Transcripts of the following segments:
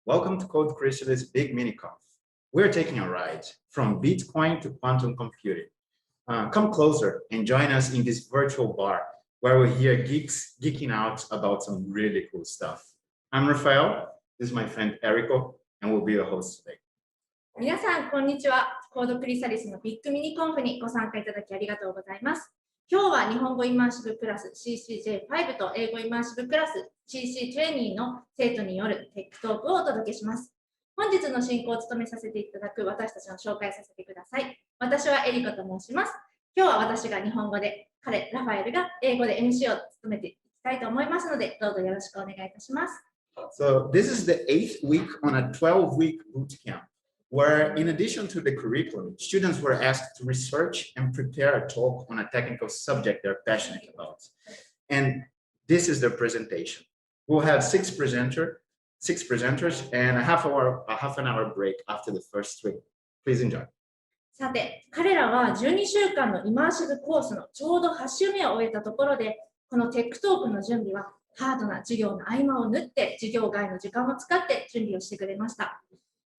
Welcome to Code Chrysalis Big MINICONF. We're taking a ride from Bitcoin to quantum computing. Come closer and join us in this virtual bar where we hear geeks geeking out about some really cool stuff. I'm Rafael, this is my friend Yuriko, and we'll be your host today. 皆さん、こんにちは。コードクリサリスのビッグミニコンフにご参加いただきありがとうございます。今日は日本語インマーシブクラス CCJ5 と英語インマーシブクラス CC20 の生徒によるテックトークをお届けします。本日の進行を務めさせていただく私たちの紹介させてください。私はエリコと申します。今日は私が日本語で、彼、ラファエルが英語で MC を務めていきたいと思いますので、どうぞよろしくお願いいたします。So this is the 8th week on a 12-week bootcamp, where in addition to the curriculum, students were asked to research and prepare a talk on a technical subject they're passionate about. And this is their presentation. We'll have six presenters and a half an hour break after the first three. Please enjoy. さて、彼らは12週間のイマーシブコースのちょうど8週目を終えたところで、このテックトークの準備はハードな授業の合間を縫って授業外の時間を使って準備をしてくれました。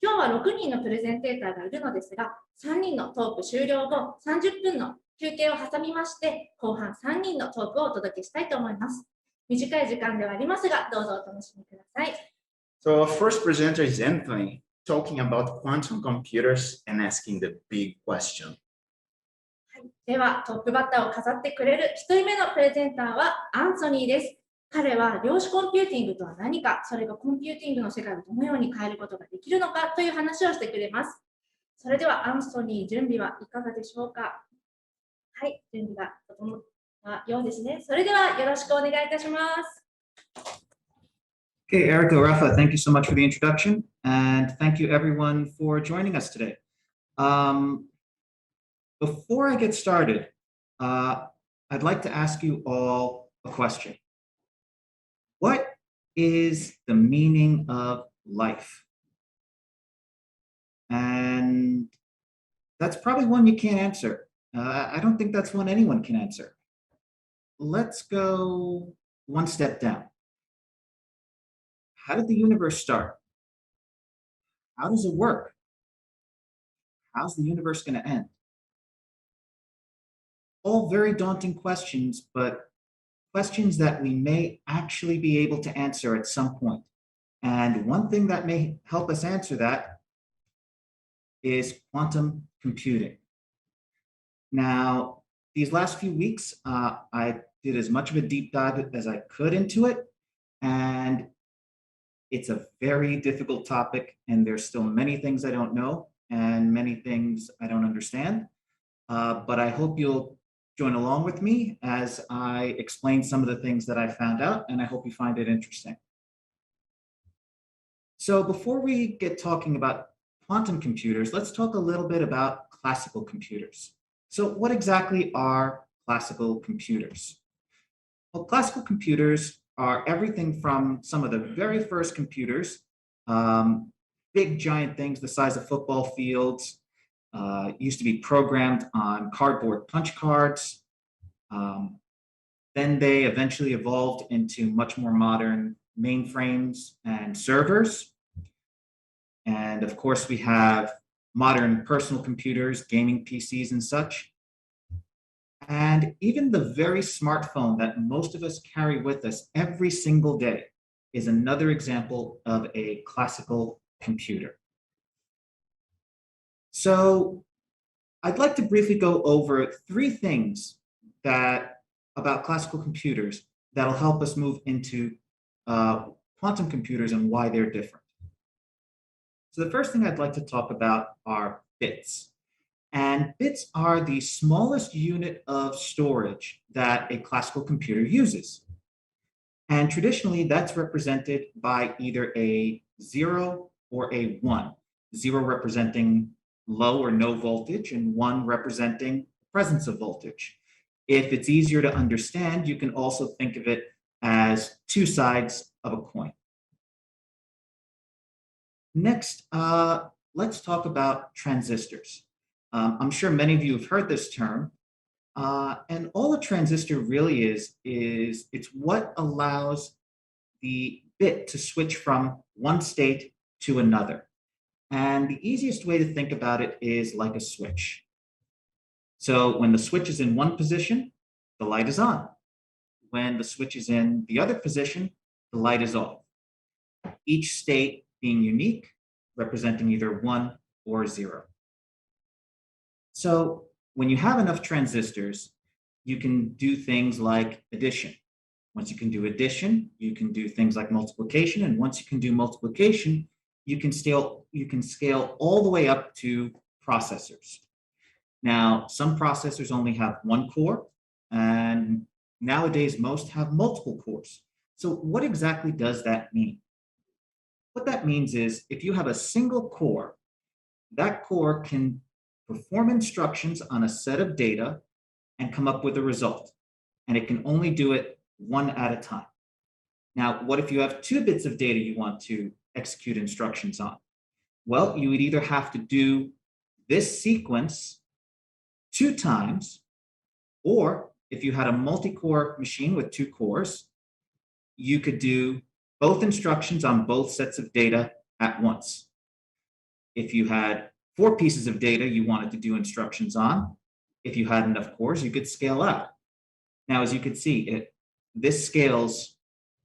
今日は6人のプレゼンテーターがいるのですが、3人のトーク終了後30分の休憩を挟みまして、後半3人のトークをお届けしたいと思います。短い時間ではありますが、どうぞお楽しみください。So our first presenter is Anthony, talking about quantum computers and asking the big question. では、トップバッターを飾ってくれる1人目のプレゼンターはアンソニーです。彼は量子コンピューティングとは何か、それがコンピューティングの世界をどのように変えることができるのかという話をしてくれます。それではアンソニー、準備はいかがでしょうか。はい、準備が整ったようですね。それではよろしくお願いいたします。Okay, Yuriko, Rafa, thank you so much for the introduction, and thank you everyone for joining us today. Before I get started, I'd like to ask you all a question. What is the meaning of life? And that's probably one you can't answer. I don't think that's one anyone can answer. Let's go one step down. How did the universe start? How does it work? How's the universe going to end? All very daunting questions, but questions that we may actually be able to answer at some point. And one thing that may help us answer that is quantum computing. Now, these last few weeks, I did as much of a deep dive as I could into it, and it's a very difficult topic, and there's still many things I don't know and many things I don't understand, but I hope you'll join along with me as I explain some of the things that I found out, and I hope you find it interesting. So before we get talking about quantum computers, let's talk a little bit about classical computers. So what exactly are classical computers? Well, classical computers are everything from some of the very first computers, big giant things the size of football fields, used to be programmed on cardboard punch cards. Then they eventually evolved into much more modern mainframes and servers. And of course, we have modern personal computers, gaming PCs and such. And even the very smartphone that most of us carry with us every single day is another example of a classical computer. So I'd like to briefly go over three things about classical computers that'll help us move into quantum computers and why they're different. So the first thing I'd like to talk about are bits. And bits are the smallest unit of storage that a classical computer uses. And traditionally, that's represented by either a 0 or a 1. 0 representing low or no voltage, and 1 representing presence of voltage. If it's easier to understand, you can also think of it as two sides of a coin. Next, let's talk about transistors. I'm sure many of you have heard this term, and all a transistor really is it's what allows the bit to switch from one state to another. And the easiest way to think about it is like a switch. So when the switch is in one position, the light is on. When the switch is in the other position, the light is off. Each state being unique, representing either 1 or 0. So when you have enough transistors, you can do things like addition. Once you can do addition, you can do things like multiplication. And once you can do multiplication, you can scale all the way up to processors. Now, some processors only have one core, and nowadays most have multiple cores. So what exactly does that mean? What that means is if you have a single core, that core can perform instructions on a set of data and come up with a result. And it can only do it one at a time. Now, what if you have 2 bits of data you want to execute instructions on? Well, you would either have to do this sequence 2 times, or if you had a multi-core machine with 2 cores, you could do both instructions on both sets of data at once. If you had 4 pieces of data you wanted to do instructions on, if you had enough cores, you could scale out. Now, as you can see, this scales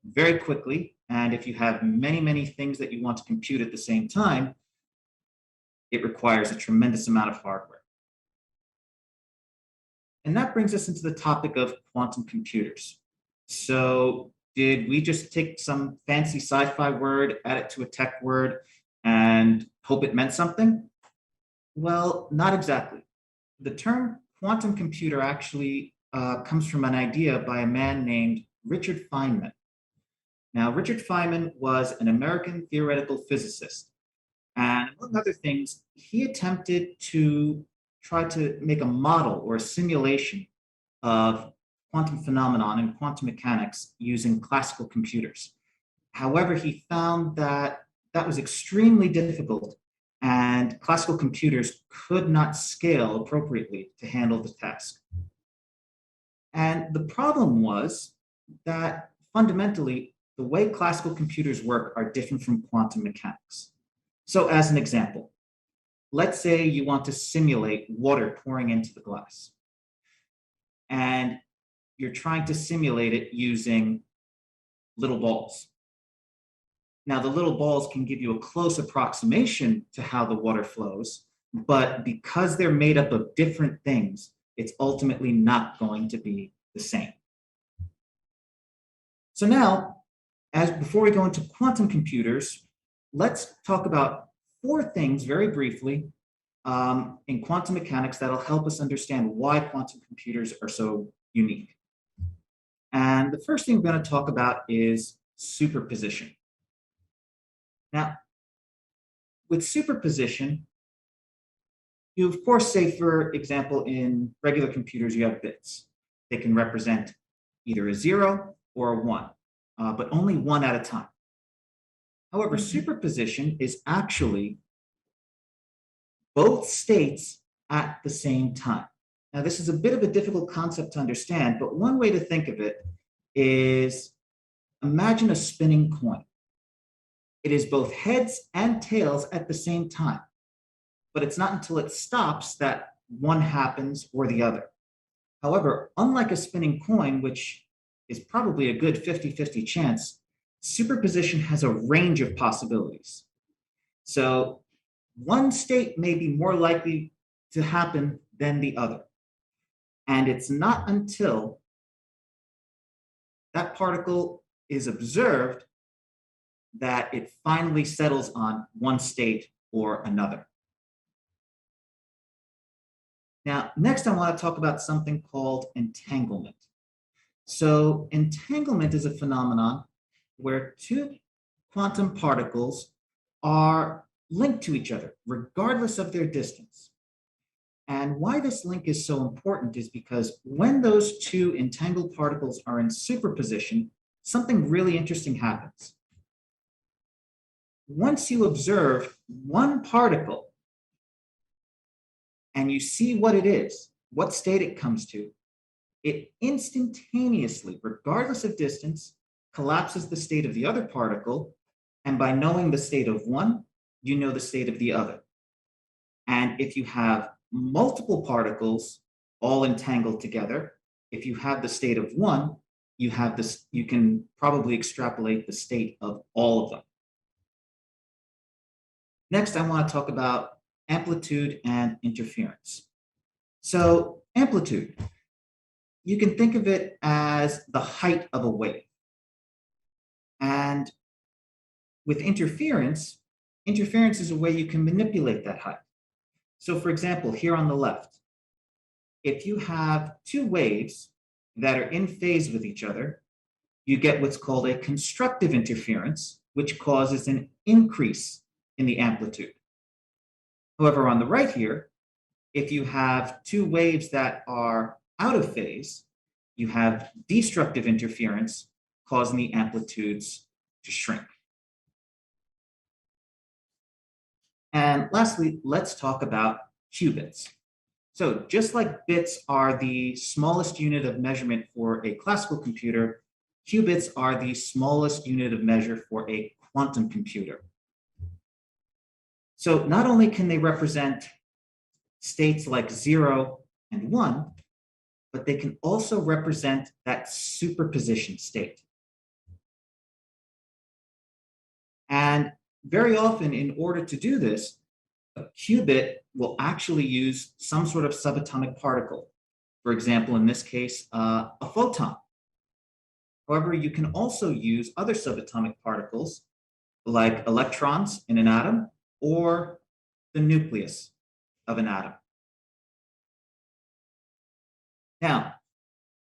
very quickly, and if you have many, many things that you want to compute at the same time, it requires a tremendous amount of hardware. And that brings us into the topic of quantum computers. So did we just take some fancy sci-fi word, add it to a tech word, and hope it meant something? Well, not exactly. The term quantum computer actually comes from an idea by a man named Richard Feynman. Now, Richard Feynman was an American theoretical physicist. And among other things, he attempted to try to make a model or a simulation of quantum phenomenon and quantum mechanics using classical computers. However, he found that that was extremely difficult, and classical computers could not scale appropriately to handle the task. And the problem was that fundamentally, the way classical computers work are different from quantum mechanics. So as an example, let's say you want to simulate water pouring into the glass. And you're trying to simulate it using little balls. Now, the little balls can give you a close approximation to how the water flows, but because they're made up of different things, it's ultimately not going to be the same. So now, before we go into quantum computers, let's talk about 4 things very briefly in quantum mechanics that'll help us understand why quantum computers are so unique. And the first thing we're going to talk about is superposition. Now, with superposition, you of course say, for example, in regular computers, you have bits. They can represent either a 0 or a 1, but only one at a time. However, superposition is actually both states at the same time. Now, this is a bit of a difficult concept to understand, but one way to think of it is imagine a spinning coin. It is both heads and tails at the same time, but it's not until it stops that one happens or the other. However, unlike a spinning coin, which is probably a good 50-50 chance, superposition has a range of possibilities. So one state may be more likely to happen than the other. And it's not until that particle is observed that it finally settles on one state or another. Now, next I want to talk about something called entanglement. So entanglement is a phenomenon where 2 quantum particles are linked to each other, regardless of their distance. And why this link is so important is because when those 2 entangled particles are in superposition, something really interesting happens. Once you observe one particle and you see what it is, what state it comes to, it instantaneously, regardless of distance, collapses the state of the other particle, and by knowing the state of one, you know the state of the other. And if you have multiple particles all entangled together, if you have the state of one, you have this, you can probably extrapolate the state of all of them. Next, I want to talk about amplitude and interference. So amplitude, you can think of it as the height of a wave. And with interference, interference is a way you can manipulate that height. So for example, here on the left, if you have two waves that are in phase with each other, you get what's called a constructive interference, which causes an increase in the amplitude. However, on the right here, if you have two waves that are out of phase, you have destructive interference causing the amplitudes to shrink. And lastly, let's talk about qubits. So just like bits are the smallest unit of measurement for a classical computer, qubits are the smallest unit of measure for a quantum computer. So not only can they represent states like 0 and 1, but they can also represent that superposition state. And very often, in order to do this, a qubit will actually use some sort of subatomic particle. For example, in this case, a photon. However, you can also use other subatomic particles like electrons in an atom or the nucleus of an atom. Now,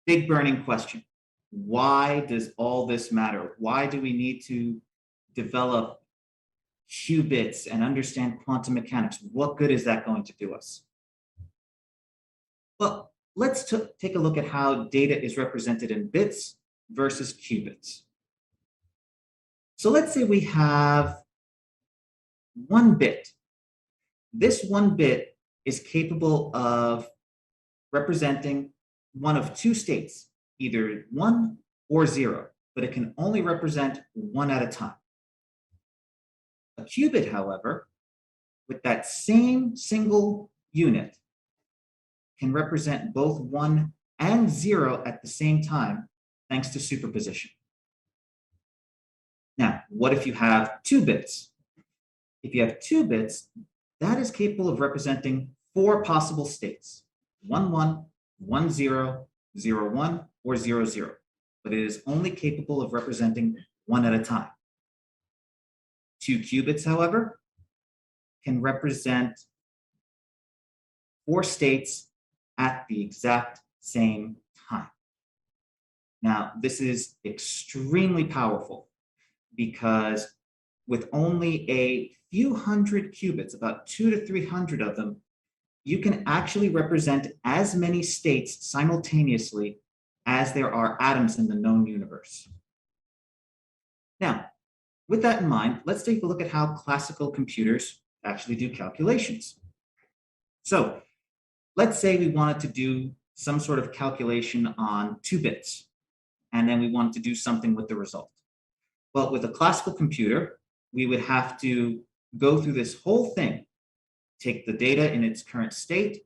big burning question. Why does all this matter? Why do we need to develop qubits and understand quantum mechanics? What good is that going to do us? Well, let's take a look at how data is represented in bits versus qubits. So let's say we have 1 bit. This 1 bit is capable of representing one of 2 states, either 1 or 0, but it can only represent 1 at a time. A qubit, however, with that same single unit, can represent both 1 and 0 at the same time, thanks to superposition. Now, what if you have 2 bits? If you have 2 bits, that is capable of representing 4 possible states, 1, 1, 1, 0, 0, 1, or 0, 0, but it is only capable of representing 1 at a time. 2 qubits, however, can represent 4 states at the exact same time. Now, this is extremely powerful because with only a few hundred qubits, about 200 to 300 of them, you can actually represent as many states simultaneously as there are atoms in the known universe. Now, with that in mind, let's take a look at how classical computers actually do calculations. So let's say we wanted to do some sort of calculation on 2 bits, and then we wanted to do something with the result. Well, with a classical computer, we would have to go through this whole thing, take the data in its current state,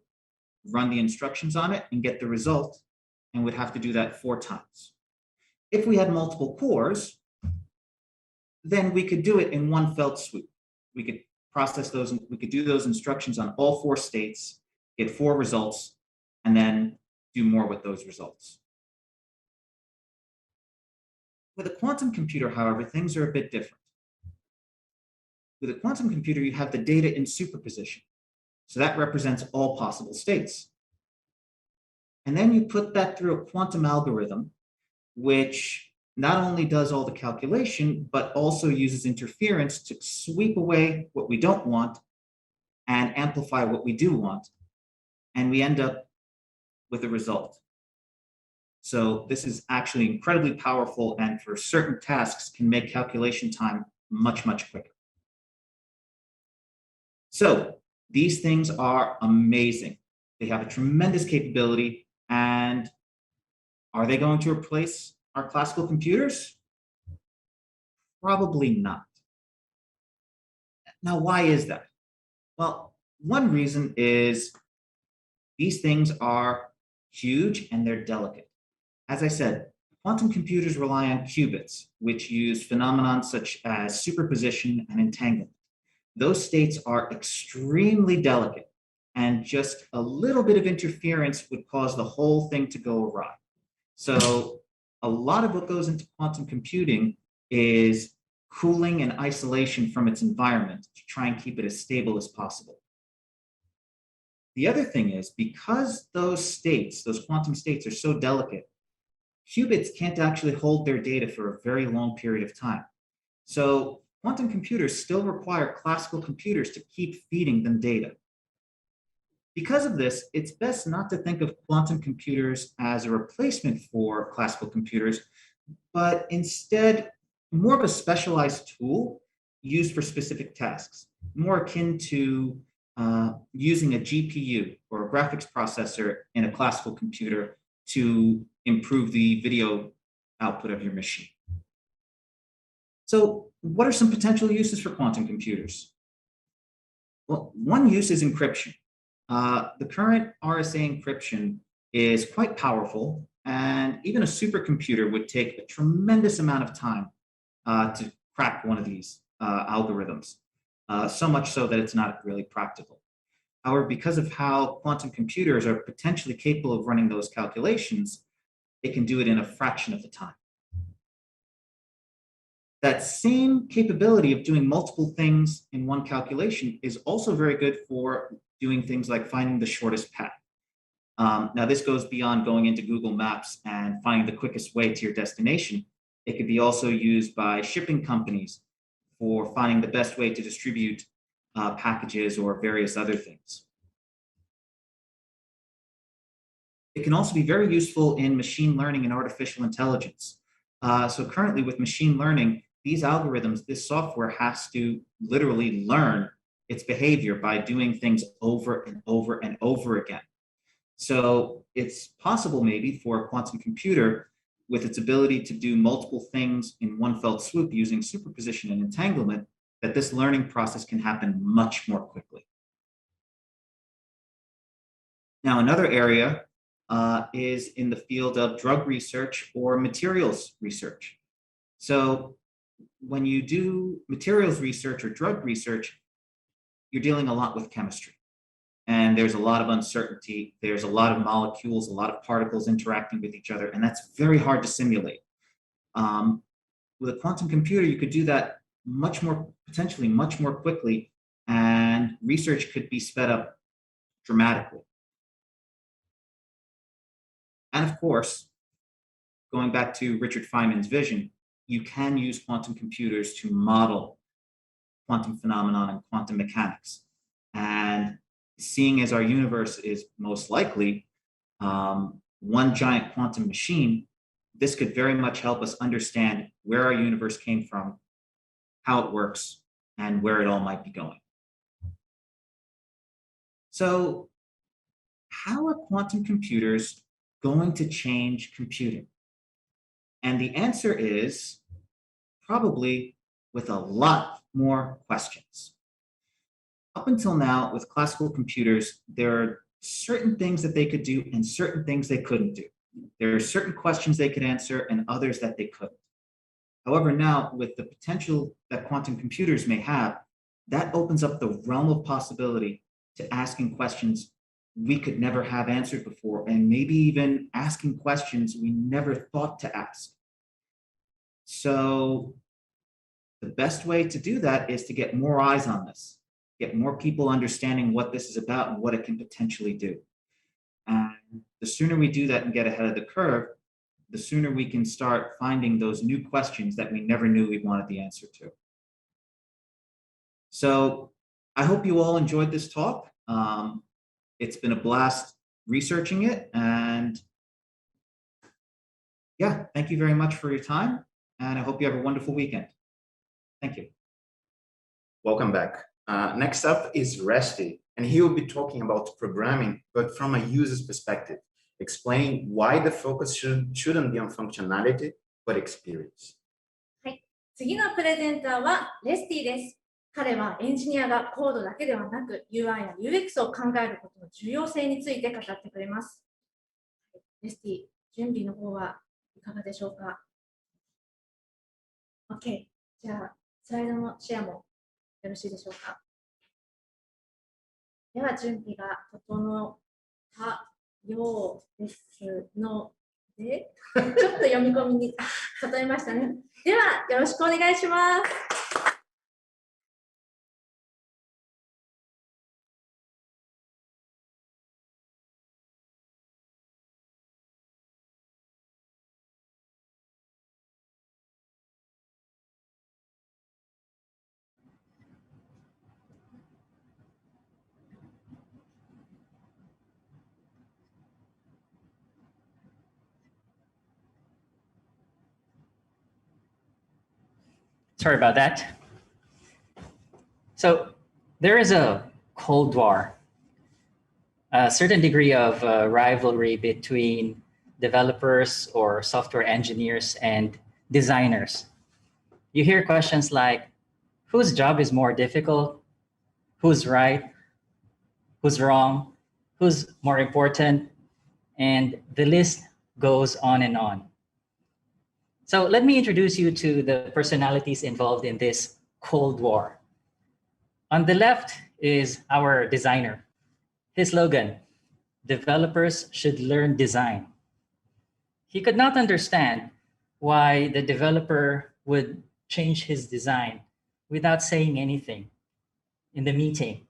run the instructions on it, and get the result, and would have to do that 4 times. If we had multiple cores, then we could do it in one fell swoop. We could process those, we could do those instructions on all 4 states, get 4 results, and then do more with those results. With a quantum computer, however, things are a bit different. With a quantum computer, you have the data in superposition. So that represents all possible states. And then you put that through a quantum algorithm, which not only does all the calculation, but also uses interference to sweep away what we don't want and amplify what we do want. And we end up with a result. So this is actually incredibly powerful, and for certain tasks can make calculation time much, much quicker. So these things are amazing. They have a tremendous capability, and are they going to replace our classical computers? Probably not. Now, why is that? Well, one reason is these things are huge and they're delicate. As I said, quantum computers rely on qubits, which use phenomena such as superposition and entanglement. Those states are extremely delicate, and just a little bit of interference would cause the whole thing to go awry. So a lot of what goes into quantum computing is cooling and isolation from its environment to try and keep it as stable as possible. The other thing is, because those states, those quantum states, are so delicate, qubits can't actually hold their data for a very long period of time. So quantum computers still require classical computers to keep feeding them data. Because of this, it's best not to think of quantum computers as a replacement for classical computers, but instead more of a specialized tool used for specific tasks, more akin to using a GPU or a graphics processor in a classical computer to improve the video output of your machine. So what are some potential uses for quantum computers? Well, one use is encryption. The current RSA encryption is quite powerful, and even a supercomputer would take a tremendous amount of time to crack one of these algorithms, so much so that it's not really practical. However, because of how quantum computers are potentially capable of running those calculations, it can do it in a fraction of the time. That same capability of doing multiple things in one calculation is also very good for doing things like finding the shortest path. Now, this goes beyond going into Google Maps and finding the quickest way to your destination. It could be also used by shipping companies for finding the best way to distribute packages or various other things. It can also be very useful in machine learning and artificial intelligence. So currently with machine learning, these algorithms, this software has to literally learn its behavior by doing things over and over and over again. So it's possible maybe for a quantum computer with its ability to do multiple things in one fell swoop using superposition and entanglement, that this learning process can happen much more quickly. Now, another area is in the field of drug research or materials research. So when you do materials research or drug research, you're dealing a lot with chemistry. And there's a lot of uncertainty. There's a lot of molecules, a lot of particles interacting with each other, and that's very hard to simulate. With a quantum computer, you could do that potentially much more quickly, and research could be sped up dramatically. And of course, going back to Richard Feynman's vision, you can use quantum computers to model quantum phenomena and quantum mechanics. And seeing as our universe is most likely one giant quantum machine, this could very much help us understand where our universe came from, how it works, and where it all might be going. So how are quantum computers going to change computing? And the answer is probably with a lot more questions. Up until now, with classical computers, there are certain things that they could do and certain things they couldn't do. There are certain questions they could answer and others that they couldn't. However, now with the potential that quantum computers may have, that opens up the realm of possibility to asking questions we could never have answered before, and maybe even asking questions we never thought to ask. So the best way to do that is to get more eyes on this, get more people understanding what this is about and what it can potentially do. And the sooner we do that and get ahead of the curve, the sooner we can start finding those new questions that we never knew we wanted the answer to. So I hope you all enjoyed this talk. It's been a blast researching it, and yeah, thank you very much for your time, and I hope you have a wonderful weekend. Thank you. Welcome back. Next up is Resty, and he will be talking about programming, but from a user's perspective, explaining why the focus shouldn't be on functionality, but experience. はい、次のプレゼンターはレスティです。彼はエンジニアがコードだけではなく UI や UX を考えることの重要性について語ってくれます。レスティ、準備の方はいかがでしょうか？ OK。じゃあ、スライドのシェアもよろしいでしょうか？では、準備が整ったようですので、ちょっと読み込みに整いましたね。では、よろしくお願いします。Sorry about that. So there is a Cold War, a certain degree of rivalry between developers or software engineers and designers. You hear questions like, whose job is more difficult? Who's right? Who's wrong? Who's more important? And the list goes on and on. So let me introduce you to the personalities involved in this Cold War. On the left is our designer. His slogan, developers should learn design. He could not understand why the developer would change his design without saying anything in the meeting.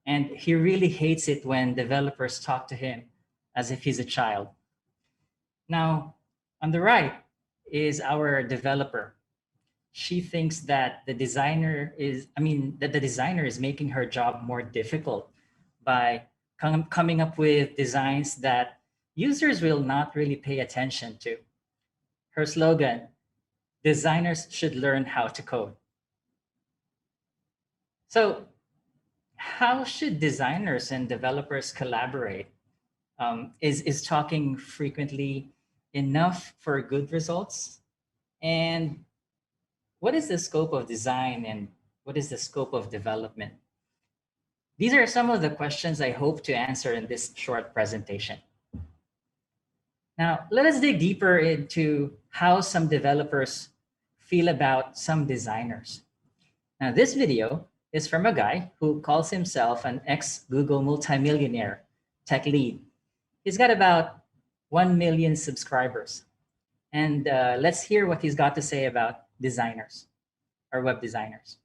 And he really hates it when developers talk to him as if he's a child. Now, on the right is our developer. She thinks that the designer is making her job more difficult by coming up with designs that users will not really pay attention to. Her slogan, designers should learn how to code. So how should designers and developers collaborate? Is talking frequently enough for good results? And what is the scope of design and what is the scope of development? These are some of the questions I hope to answer in this short presentation. Now, let us dig deeper into how some developers feel about some designers. Now, this video is from a guy who calls himself an ex-Google multimillionaire tech lead. He's got about 1 million subscribers. And let's hear what he's got to say about designers or web designers.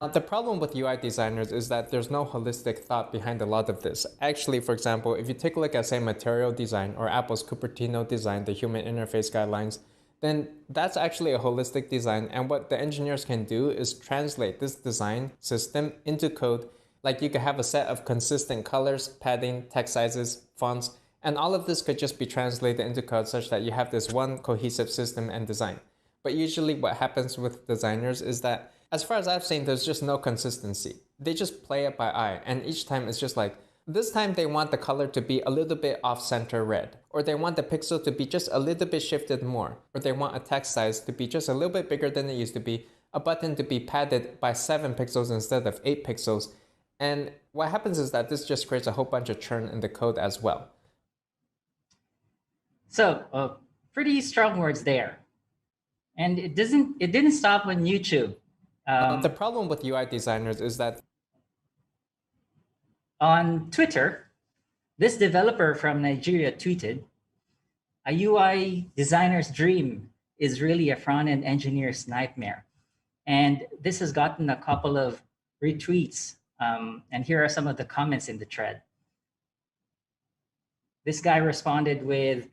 The problem with UI designers is that there's no holistic thought behind a lot of this. Actually, for example, if you take a look at, say, material design or Apple's Cupertino design, the human interface guidelines, then that's actually a holistic design. And what the engineers can do is translate this design system into code. Like you could have a set of consistent colors, padding, text sizes, fonts, and all of this could just be translated into code such that you have this one cohesive system and design. But usually what happens with designers is that, as far as I've seen, there's just no consistency. They just play it by eye. And each time it's just like, this time they want the color to be a little bit off-center red, or they want the pixel to be just a little bit shifted more, or they want a text size to be just a little bit bigger than it used to be, a button to be padded by 7 pixels instead of 8 pixels. And what happens is that this just creates a whole bunch of churn in the code as well. So pretty strong words there. And it didn't stop on YouTube. The problem with UI designers is that on Twitter, this developer from Nigeria tweeted, a UI designer's dream is really a front-end engineer's nightmare. And this has gotten a couple of retweets. And here are some of the comments in the thread. This guy responded with,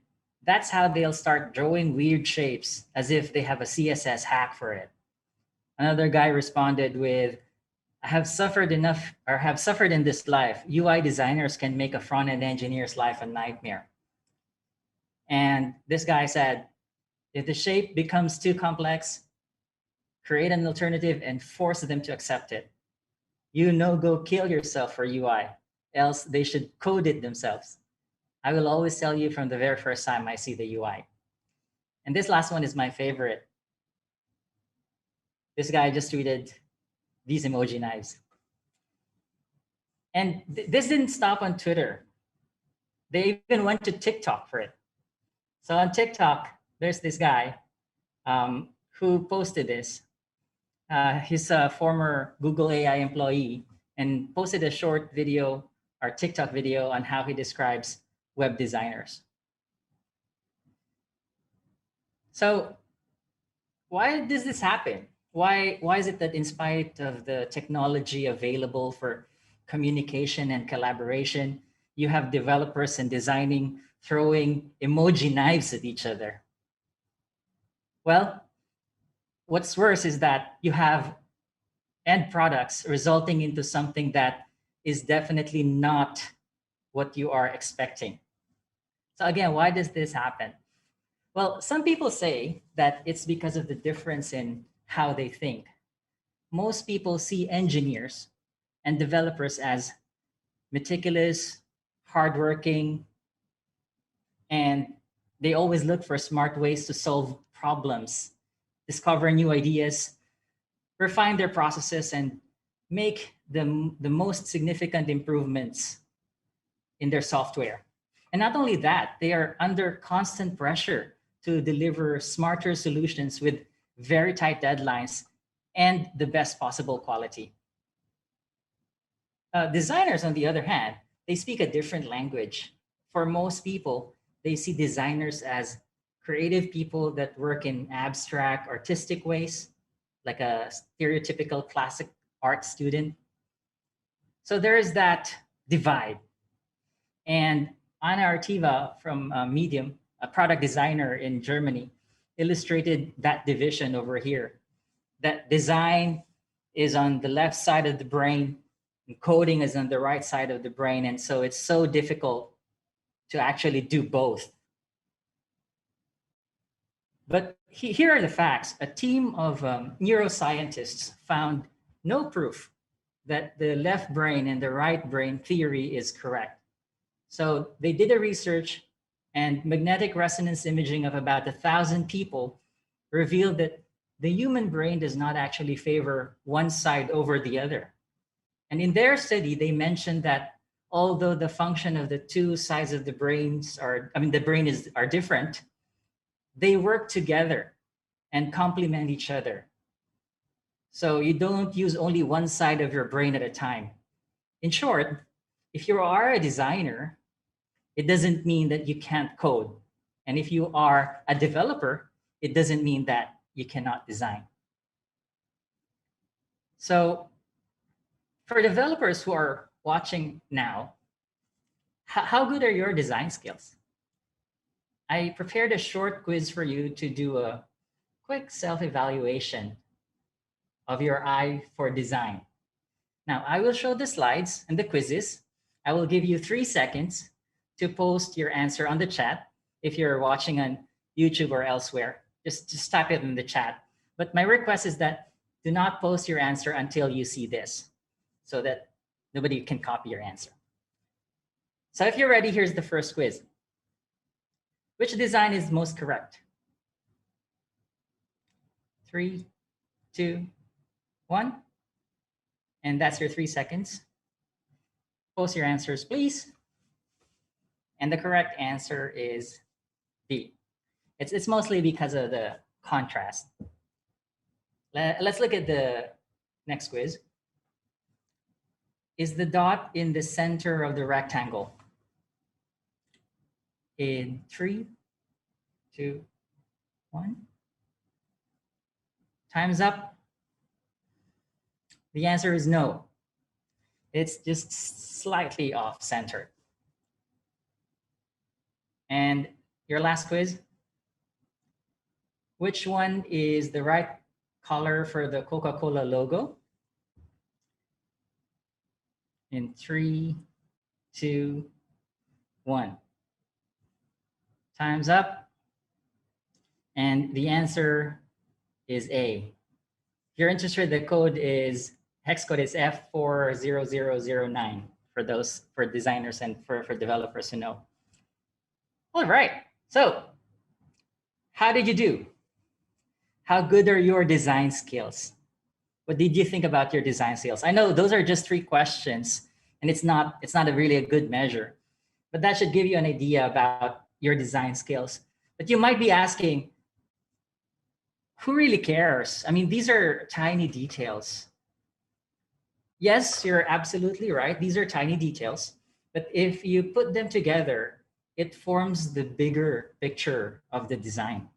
that's how they'll start drawing weird shapes as if they have a CSS hack for it. Another guy responded with, I have suffered in this life. UI designers can make a front-end engineer's life a nightmare. And this guy said, if the shape becomes too complex, create an alternative and force them to accept it. Go kill yourself for UI, else they should code it themselves. I will always tell you from the very first time I see the UI. And this last one is my favorite. This guy just tweeted, these emoji knives. And this didn't stop on Twitter. They even went to TikTok for it. So on TikTok, there's this guy who posted this. He's a former Google AI employee and posted a short video or TikTok video on how he describes web designers. So why does this happen? Why is it that in spite of the technology available for communication and collaboration, you have developers and designing throwing emoji knives at each other? Well, what's worse is that you have end products resulting into something that is definitely not what you are expecting. So again, why does this happen? Well, some people say that it's because of the difference in how they think. Most people see engineers and developers as meticulous, hardworking, and they always look for smart ways to solve problems, discover new ideas, refine their processes, and make the most significant improvements in their software. And not only that, they are under constant pressure to deliver smarter solutions with very tight deadlines and the best possible quality. Designers, on the other hand, they speak a different language. For most people, they see designers as creative people that work in abstract, artistic ways, like a stereotypical classic art student. So there is that divide. And Anna Artiva from Medium, a product designer in Germany, illustrated that division over here. That design is on the left side of the brain, and coding is on the right side of the brain. And so it's so difficult to actually do both. But here are the facts. A team of neuroscientists found no proof that the left brain and the right brain theory is correct. So they did a research, and magnetic resonance imaging of about 1,000 people revealed that the human brain does not actually favor one side over the other. And in their study, they mentioned that although the function of the two sides of the brains are different, they work together and complement each other. So you don't use only one side of your brain at a time. In short, if you are a designer, it doesn't mean that you can't code. And if you are a developer, it doesn't mean that you cannot design. So for developers who are watching now, how good are your design skills? I prepared a short quiz for you to do a quick self-evaluation of your eye for design. Now, I will show the slides and the quizzes. I will give you 3 seconds to post your answer on the chat. If you're watching on YouTube or elsewhere, just type it in the chat. But my request is that do not post your answer until you see this, so that nobody can copy your answer. So if you're ready, here's the first quiz. Which design is most correct? 3, 2, 1. And that's your 3 seconds. Post your answers, please. And the correct answer is B. It's mostly because of the contrast. Let's look at the next quiz. Is the dot in the center of the rectangle? In 3, 2, 1. Time's up. The answer is no. It's just slightly off center. And your last quiz. Which one is the right color for the Coca-Cola logo? In 3, 2, 1. Time's up. And the answer is A. If you're interested, the code is, hex code is F40009 for designers and for developers to know. All right, so how did you do? How good are your design skills? What did you think about your design skills? I know those are just 3 questions, and it's not really a good measure, but that should give you an idea about your design skills. But you might be asking, who really cares? I mean, these are tiny details. Yes, you're absolutely right. These are tiny details, but if you put them together, it forms the bigger picture of the design.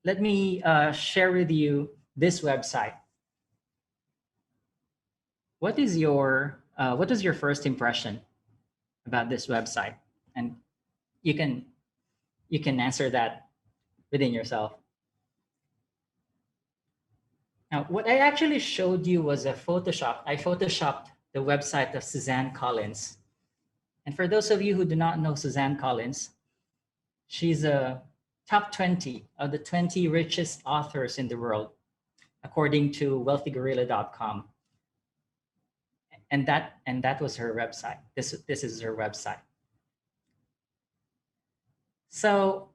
Let me share with you this website. What was your first impression about this website? And you can answer that within yourself. Now, what I actually showed you was a Photoshop. I Photoshopped the website of Suzanne Collins. And for those of you who do not know Suzanne Collins, she's a top 20 of the 20 richest authors in the world, according to wealthygorilla.com. And that was her website. This is her website. So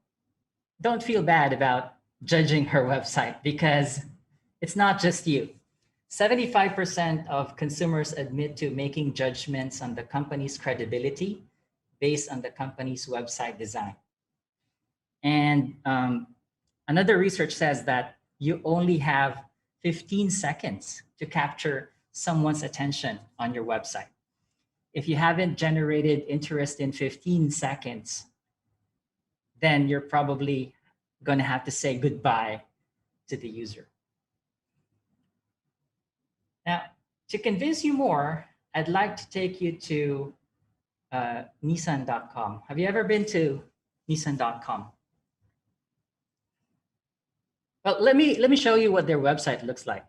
don't feel bad about judging her website, because it's not just you. 75% of consumers admit to making judgments on the company's credibility based on the company's website design. And another research says that you only have 15 seconds to capture someone's attention on your website. If you haven't generated interest in 15 seconds, then you're probably going to have to say goodbye to the user. Now, to convince you more, I'd like to take you to Nissan.com. Have you ever been to Nissan.com? Well, let me show you what their website looks like.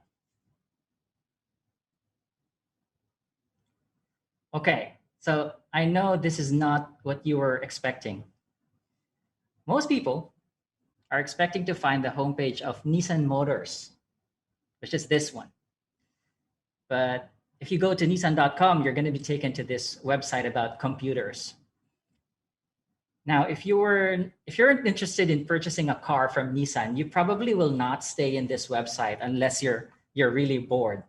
Okay, so I know this is not what you were expecting. Most people are expecting to find the homepage of Nissan Motors, which is this one. But if you go to Nissan.com, you're going to be taken to this website about computers. Now, if you're interested in purchasing a car from Nissan, you probably will not stay in this website unless you're really bored.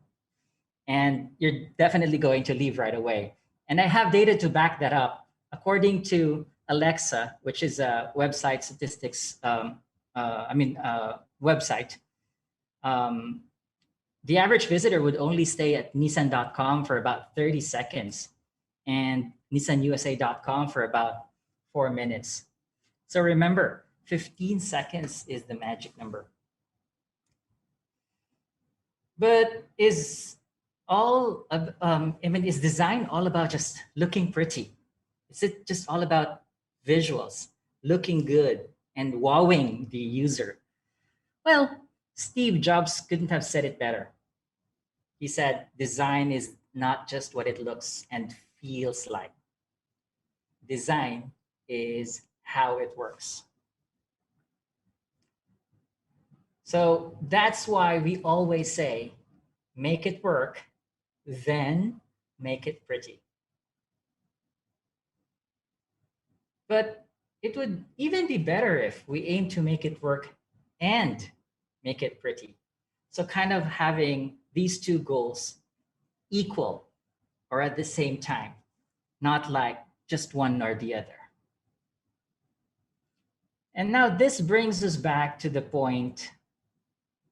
And you're definitely going to leave right away. And I have data to back that up. According to Alexa, which is a website statistics website, the average visitor would only stay at Nissan.com for about 30 seconds and NissanUSA.com for about 4 minutes. So remember, 15 seconds is the magic number. But is design all about just looking pretty? Is it just all about visuals, looking good, and wowing the user? Well, Steve Jobs couldn't have said it better. He said, design is not just what it looks and feels like. Design is how it works. So that's why we always say, make it work, then make it pretty. But it would even be better if we aim to make it work and make it pretty. So kind of having these 2 goals equal or at the same time, not like just one or the other. And now this brings us back to the point,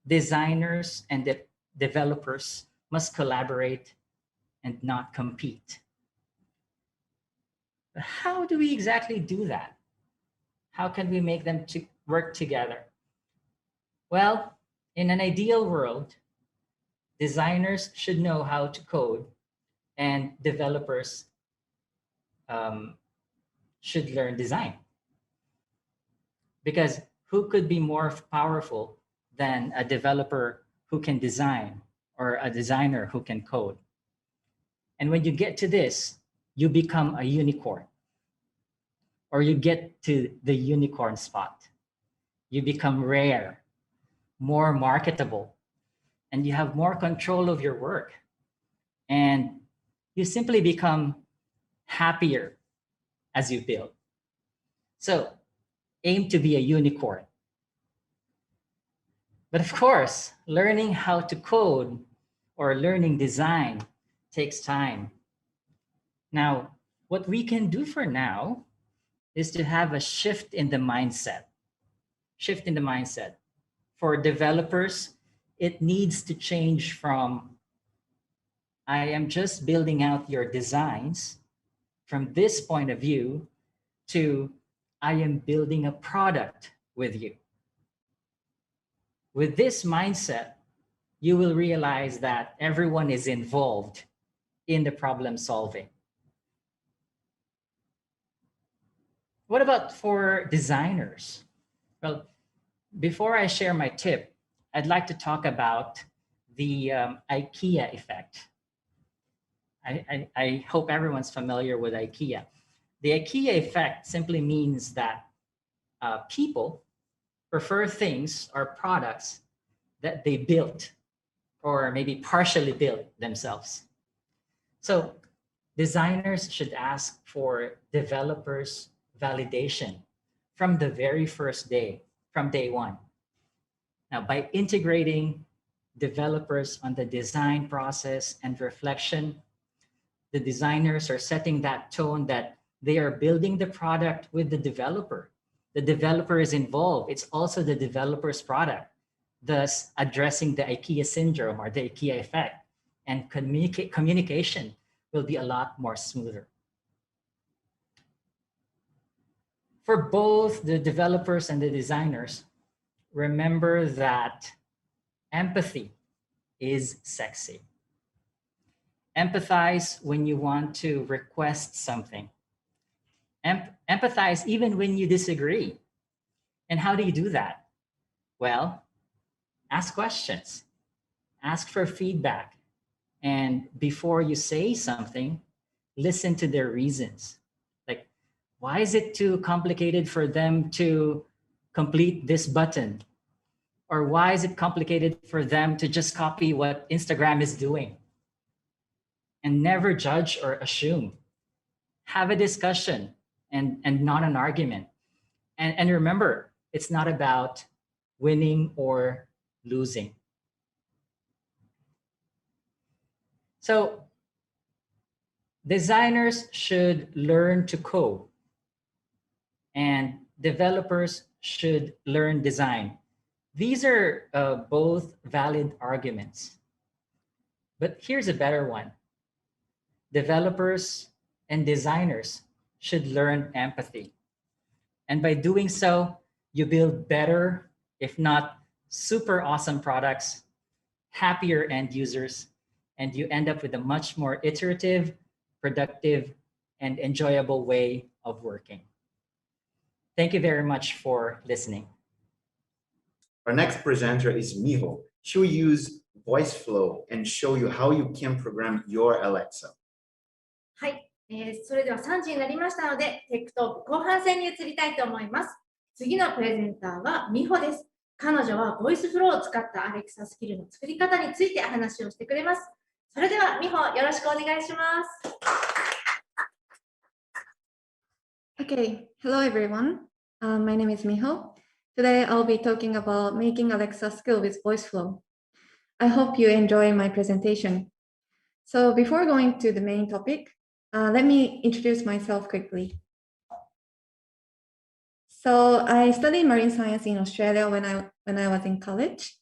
designers and developers must collaborate and not compete. But how do we exactly do that? How can we make them work together? Well, in an ideal world, designers should know how to code and developers should learn design. Because who could be more powerful than a developer who can design or a designer who can code? And when you get to this, you become a unicorn, or you get to the unicorn spot. You become rare, more marketable, and you have more control of your work. And you simply become happier as you build. So aim to be a unicorn. But of course, learning how to code or learning design takes time. Now, what we can do for now is to have a shift in the mindset. Shift in the mindset. For developers, it needs to change from I am just building out your designs from this point of view to I am building a product with you. With this mindset, you will realize that everyone is involved in the problem solving. What about for designers? Well, before I share my tip, I'd like to talk about the IKEA effect. I hope everyone's familiar with IKEA. The IKEA effect simply means that people prefer things or products that they built or maybe partially built themselves. So designers should ask for developers' validation from the very first day, from day one. Now, by integrating developers on the design process and reflection, the designers are setting that tone that they are building the product with the developer. The developer is involved. It's also the developer's product, thus addressing the IKEA syndrome or the IKEA effect. And communication will be a lot more smoother. For both the developers and the designers, remember that empathy is sexy. Empathize when you want to request something. Empathize even when you disagree. And how do you do that? Well, ask questions, ask for feedback. And before you say something, listen to their reasons. Like, why is it too complicated for them to complete this button? Or why is it complicated for them to just copy what Instagram is doing? And never judge or assume. Have a discussion and not an argument. And remember, it's not about winning or losing. So designers should learn to code and developers should learn design. These are both valid arguments. But here's a better one. Developers and designers should learn empathy. And by doing so, you build better, if not super awesome products, happier end users, and you end up with a much more iterative, productive, and enjoyable way of working. Thank you very much for listening. Our next presenter is Miho. She will use Voiceflow and show you how you can program your Alexa. はい、それでは3時になりましたので、テックトーク後半戦に移りたいと思います。次のプレゼンターは美穂です。彼女はボイスフローを使ったアレクサスキルの作り方について話をしてくれます。それでは美穂、よろしくお願いします。Okay, hello everyone. My name is Miho. Today I'll be talking about making Alexa skill with Voiceflow. I hope you enjoy my presentation. So before going to the main topic, let me introduce myself quickly. So I studied marine science in Australia when I was in college.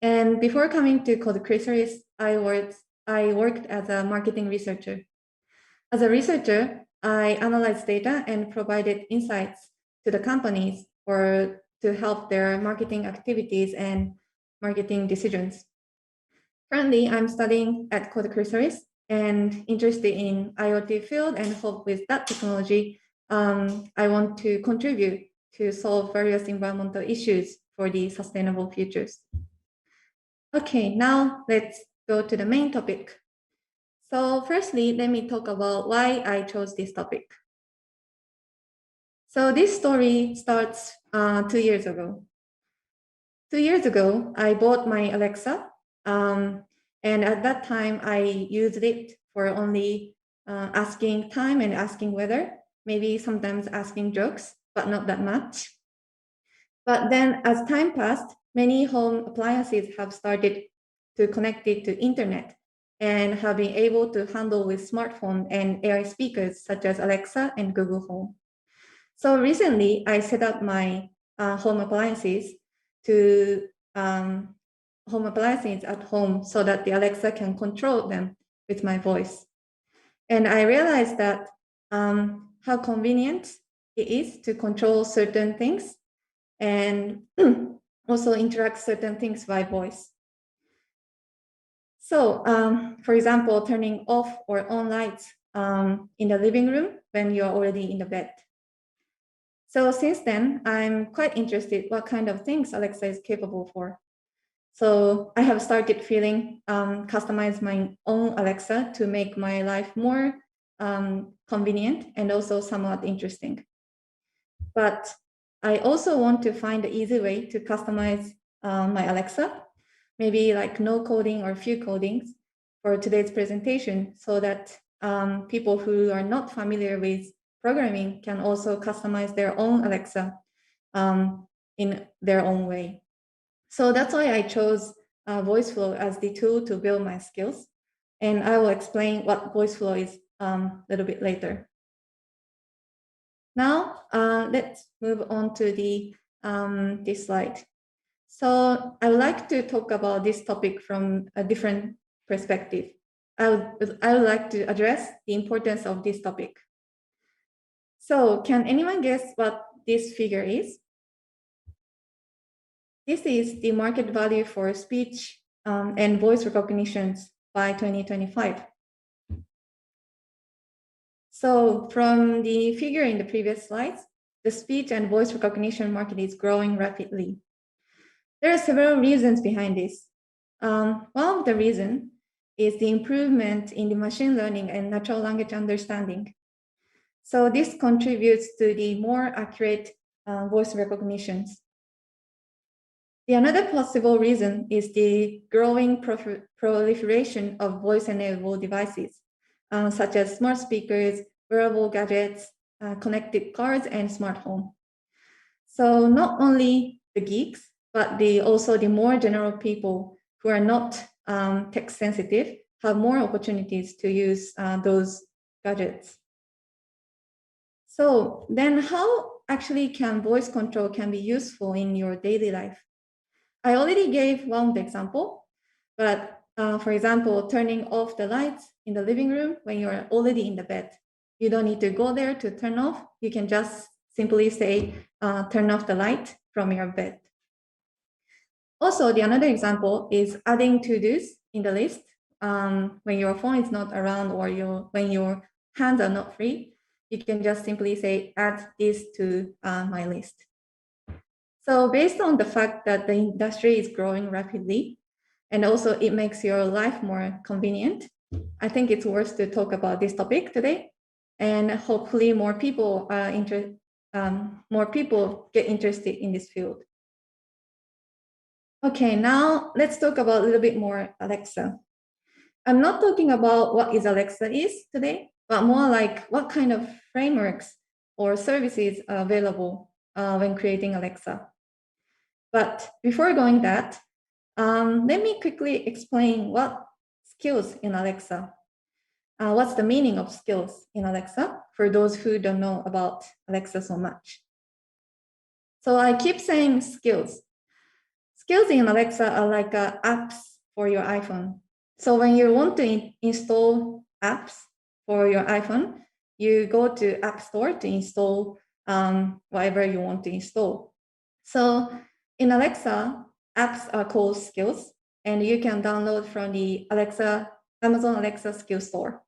And before coming to Chrysalis, I worked as a marketing researcher. As a researcher, I analyzed data and provided insights to the companies or to help their marketing activities and marketing decisions. Currently, I'm studying at Chrysalis and interested in IoT field and hope with that technology, I want to contribute to solve various environmental issues for the sustainable futures. Okay, now let's go to the main topic. So firstly, let me talk about why I chose this topic. So this story starts 2 years ago. 2 years ago, I bought my Alexa. And at that time, I used it for only asking time and asking weather, maybe sometimes asking jokes, but not that much. But then as time passed, many home appliances have started to connect it to internet and have been able to handle with smartphone and AI speakers such as Alexa and Google Home. So recently, I set up my home appliances at home so that the Alexa can control them with my voice. And I realized that how convenient it is to control certain things and also interact certain things by voice. So, for example, turning off or on lights in the living room when you're already in the bed. So since then, I'm quite interested what kind of things Alexa is capable for. So I have started customize my own Alexa to make my life more convenient and also somewhat interesting. But I also want to find the easy way to customize my Alexa, maybe like no coding or few codings for today's presentation, so that people who are not familiar with programming can also customize their own Alexa in their own way. So that's why I chose Voiceflow as the tool to build my skills. And I will explain what Voiceflow is a little bit later. Now, let's move on to this slide. So I would like to talk about this topic from a different perspective. I would like to address the importance of this topic. So can anyone guess what this figure is? This is the market value for speech and voice recognitions by 2025. So from the figure in the previous slides, the speech and voice recognition market is growing rapidly. There are several reasons behind this. One of the reasons is the improvement in the machine learning and natural language understanding. So this contributes to the more accurate voice recognitions. The another possible reason is the growing proliferation of voice-enabled devices, such as smart speakers, wearable gadgets, connected cars, and smart home. So not only the geeks, but also the more general people who are not tech sensitive have more opportunities to use those gadgets. So then how actually can voice control can be useful in your daily life? I already gave one example, but for example, turning off the lights in the living room when you're already in the bed. You don't need to go there to turn off. You can just simply say, turn off the light from your bed. Also, the another example is adding to-dos in the list when your phone is not around or when your hands are not free. You can just simply say, add this to my list. So based on the fact that the industry is growing rapidly, and also it makes your life more convenient, I think it's worth to talk about this topic today. And hopefully more people get interested in this field. Okay, now let's talk about a little bit more Alexa. I'm not talking about what is Alexa is today, but more like what kind of frameworks or services are available when creating Alexa. But before going that, let me quickly explain what skills in Alexa. What's the meaning of skills in Alexa for those who don't know about Alexa so much. So I keep saying skills. Skills in Alexa are like apps for your iPhone. So when you want to install apps for your iPhone, you go to App Store to install whatever you want to install. So in Alexa, apps are called skills, and you can download from the Amazon Alexa skill store.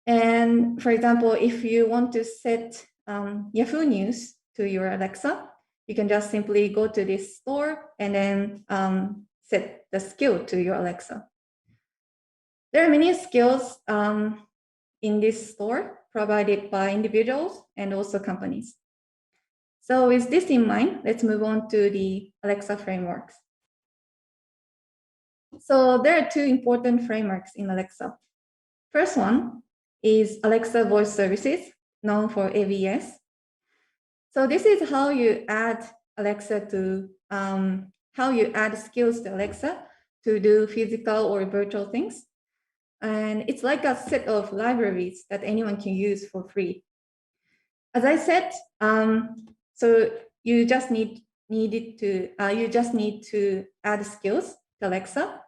And for example, if you want to set Yahoo News to your Alexa, you can just simply go to this store and then set the skill to your Alexa. There are many skills in this store provided by individuals and also companies. So with this in mind, let's move on to the Alexa frameworks. So there are two important frameworks in Alexa. First one is Alexa Voice Services, known for AVS. So this is how you add Alexa to how you add skills to Alexa to do physical or virtual things. And it's like a set of libraries that anyone can use for free. As I said, so you just need to add skills to Alexa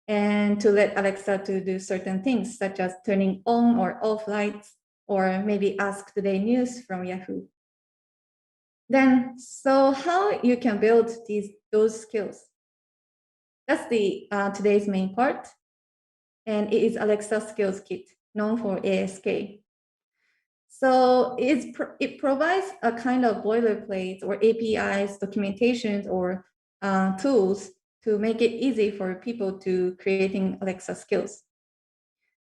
and to let Alexa to do certain things such as turning on or off lights, or maybe ask today news from Yahoo. Then, so how you can build those skills? That's the today's main part, and it is Alexa Skills Kit, known for ASK. So it provides a kind of boilerplate or APIs, documentations, or tools to make it easy for people to creating Alexa skills.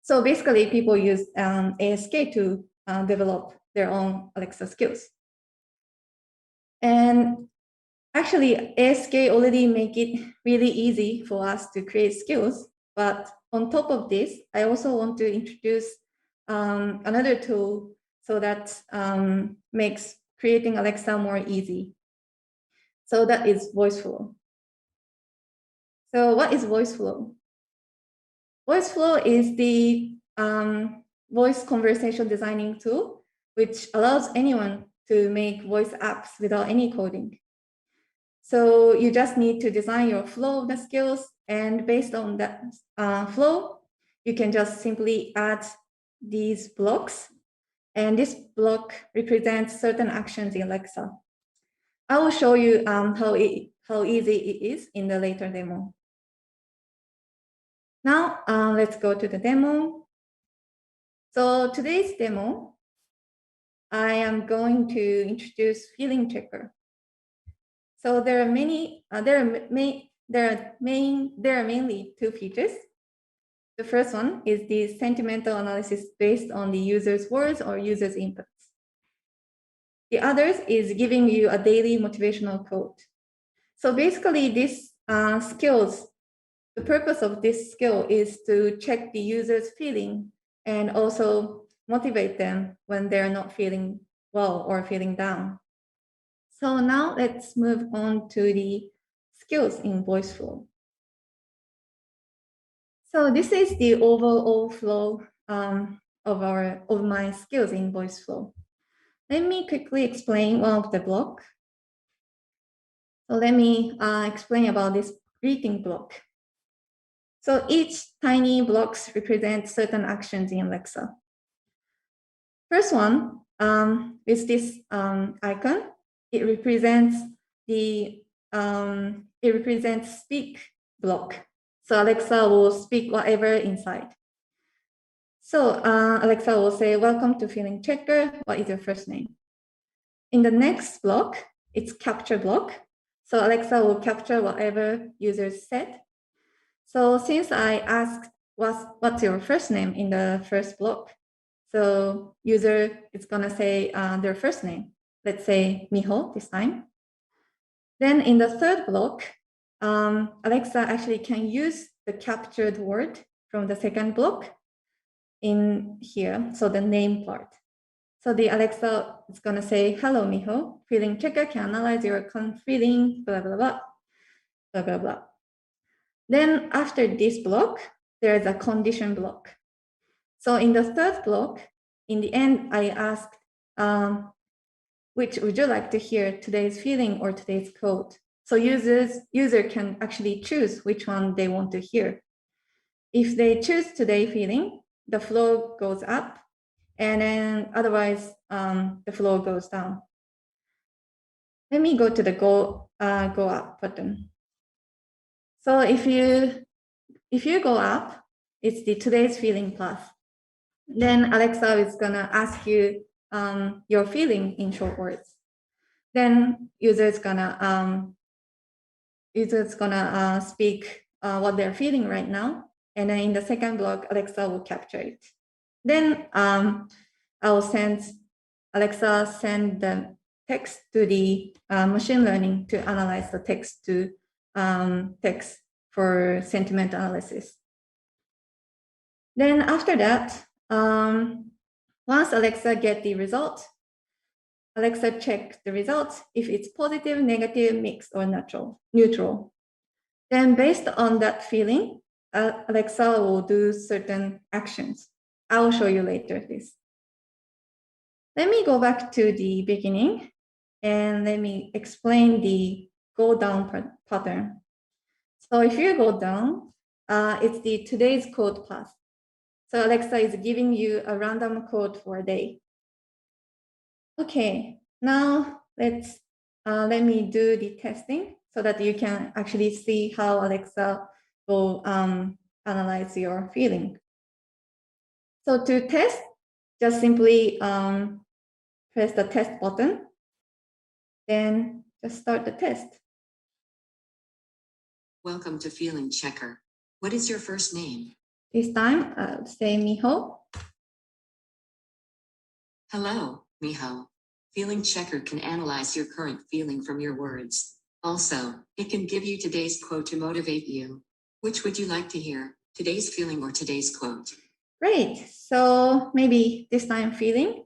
So basically, people use ASK to develop their own Alexa skills. And actually, ASK already make it really easy for us to create skills. But on top of this, I also want to introduce another tool so that makes creating Alexa more easy. So that is Voiceflow. So what is Voiceflow? Voiceflow is the voice conversation designing tool, which allows anyone to make voice apps without any coding. So you just need to design your flow of the skills, and based on that flow, you can just simply add these blocks, and this block represents certain actions in Alexa. I will show you how easy it is in the later demo. Now, let's go to the demo. So today's demo, I am going to introduce feeling checker. So there are mainly two features. The first one is the sentimental analysis based on the user's words or user's inputs. The other is giving you a daily motivational quote. So basically, this skills, the purpose of this skill is to check the user's feeling and also motivate them when they're not feeling well or feeling down. So now let's move on to the skills in Voiceflow. So this is the overall flow of my skills in Voiceflow. Let me quickly explain one of the block. So let me explain about this greeting block. So each tiny blocks represent certain actions in Alexa. First one is this icon. It represents speak block. So Alexa will speak whatever inside. So Alexa will say, "Welcome to Feeling Checker. What is your first name?" In the next block, it's capture block. So Alexa will capture whatever users said. So since I asked what's your first name in the first block, so user is gonna say their first name. Let's say Miho this time. Then in the third block, Alexa actually can use the captured word from the second block in here, so the name part. So the Alexa is gonna say, "Hello, Miho. Feeling checker can analyze your current feeling, blah, blah, blah, blah, blah, blah." Then after this block, there is a condition block. So in the third block, in the end, I asked, which would you like to hear, today's feeling or today's quote? So user can actually choose which one they want to hear. If they choose today feeling, the flow goes up, and then otherwise the flow goes down. Let me go to the go up button. So if you go up, it's the today's feeling plus. Then Alexa is gonna ask you your feeling in short words. Then user is gonna speak what they're feeling right now, and then in the second block, Alexa will capture it. Then I will Alexa send the text to the machine learning to analyze the text to text for sentiment analysis. Then after that, once Alexa get the result, Alexa check the results if it's positive, negative, mixed, or neutral. Then based on that feeling, Alexa will do certain actions. I will show you later this. Let me go back to the beginning and let me explain the go down pattern. So if you go down, it's the today's code path. So Alexa is giving you a random code for a day. Okay, now let me do the testing so that you can actually see how Alexa will analyze your feeling. So to test, just simply press the test button, then just start the test. Welcome to Feeling Checker. What is your first name? This time, I'll say Miho. Hello, Miho. Feeling Checker can analyze your current feeling from your words. Also, it can give you today's quote to motivate you. Which would you like to hear, today's feeling or today's quote? Great. So maybe this time feeling.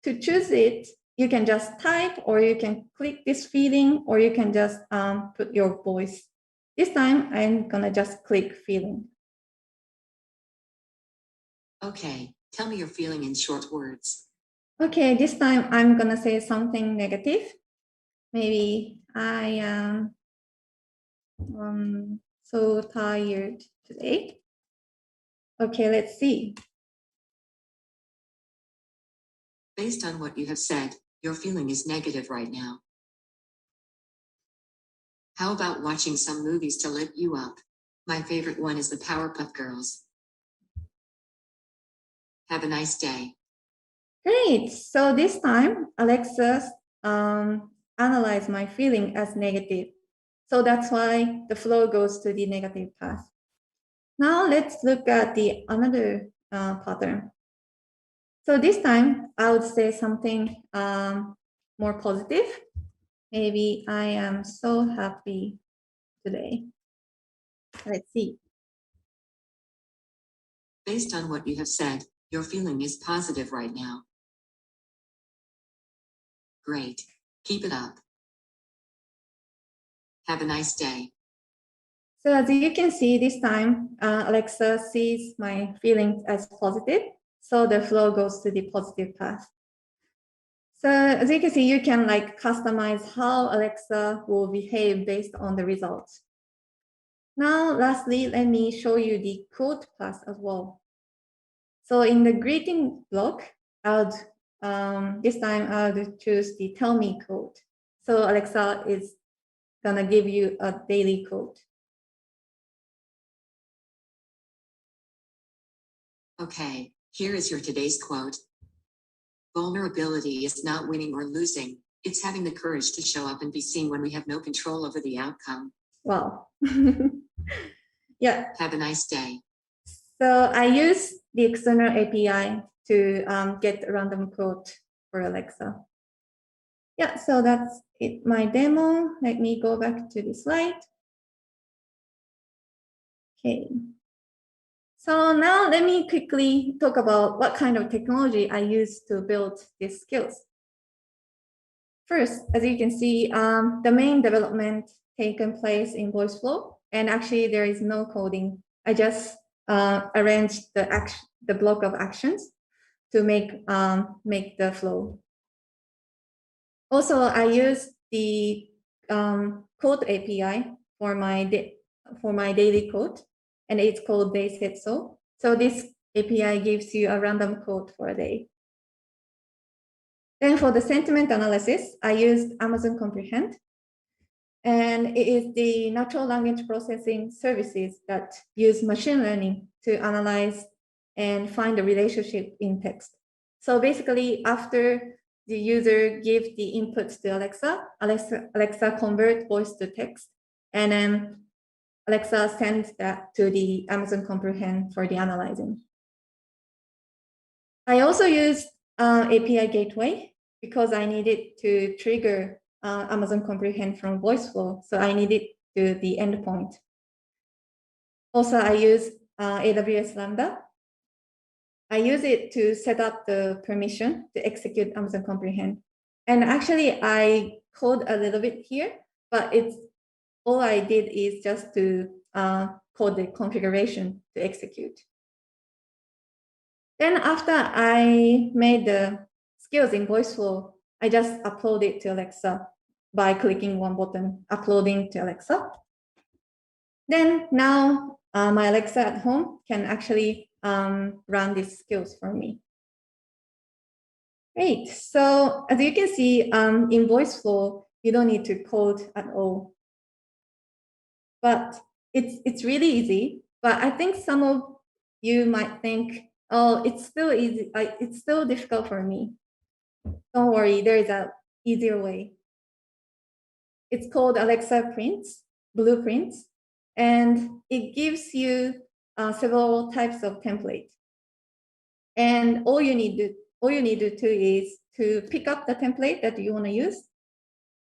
To choose it, you can just type, or you can click this feeling, or you can just put your voice. This time, I'm gonna just click feeling. Okay, tell me your feeling in short words. Okay, this time I'm gonna say something negative. Maybe I am so tired today. Okay, let's see. Based on what you have said, your feeling is negative right now. How about watching some movies to lift you up? My favorite one is the Powerpuff Girls. Have a nice day. Great. So this time, Alexa analyzed my feeling as negative. So that's why the flow goes to the negative path. Now let's look at the another pattern. So this time, I would say something more positive. Maybe I am so happy today. Let's see. Based on what you have said, your feeling is positive right now. Great. Keep it up. Have a nice day. So as you can see, this time, Alexa sees my feelings as positive. So the flow goes to the positive path. So as you can see, you can like customize how Alexa will behave based on the results. Now, lastly, let me show you the quote path as well. So in the greeting block, this time I'll choose the tell me quote. So Alexa is gonna give you a daily quote. Okay, here is your today's quote. Vulnerability is not winning or losing. It's having the courage to show up and be seen when we have no control over the outcome. Wow. Yeah. Have a nice day. So I use the external API to get a random quote for Alexa. Yeah, so that's it, my demo. Let me go back to the slide. Okay. So now let me quickly talk about what kind of technology I use to build these skills. First, as you can see, the main development taken place in Voiceflow, and actually there is no coding. I just arranged the block of actions to make the flow. Also, I use the code API for my daily code, and it's called daysetso. So this API gives you a random code for a day. Then for the sentiment analysis, I used Amazon Comprehend, and it is the natural language processing services that use machine learning to analyze and find the relationship in text. So basically, after the user gives the inputs to Alexa converts voice to text, and then Alexa sends that to the Amazon Comprehend for the analyzing. I also used API Gateway because I needed to trigger Amazon Comprehend from Voiceflow, so I needed to the endpoint. Also, I use AWS Lambda. I use it to set up the permission to execute Amazon Comprehend. And actually, I code a little bit here, but all I did is just to code the configuration to execute. Then after I made the skills in Voiceflow, I just upload it to Alexa by clicking one button, uploading to Alexa. Then now my Alexa at home can actually run these skills for me. Great. So as you can see, in Voiceflow, you don't need to code at all. But it's really easy. But I think some of you might think, oh, it's still easy. It's still difficult for me. Don't worry, there is an easier way. It's called Alexa Blueprints, and it gives you several types of templates. And all you need to do is to pick up the template that you want to use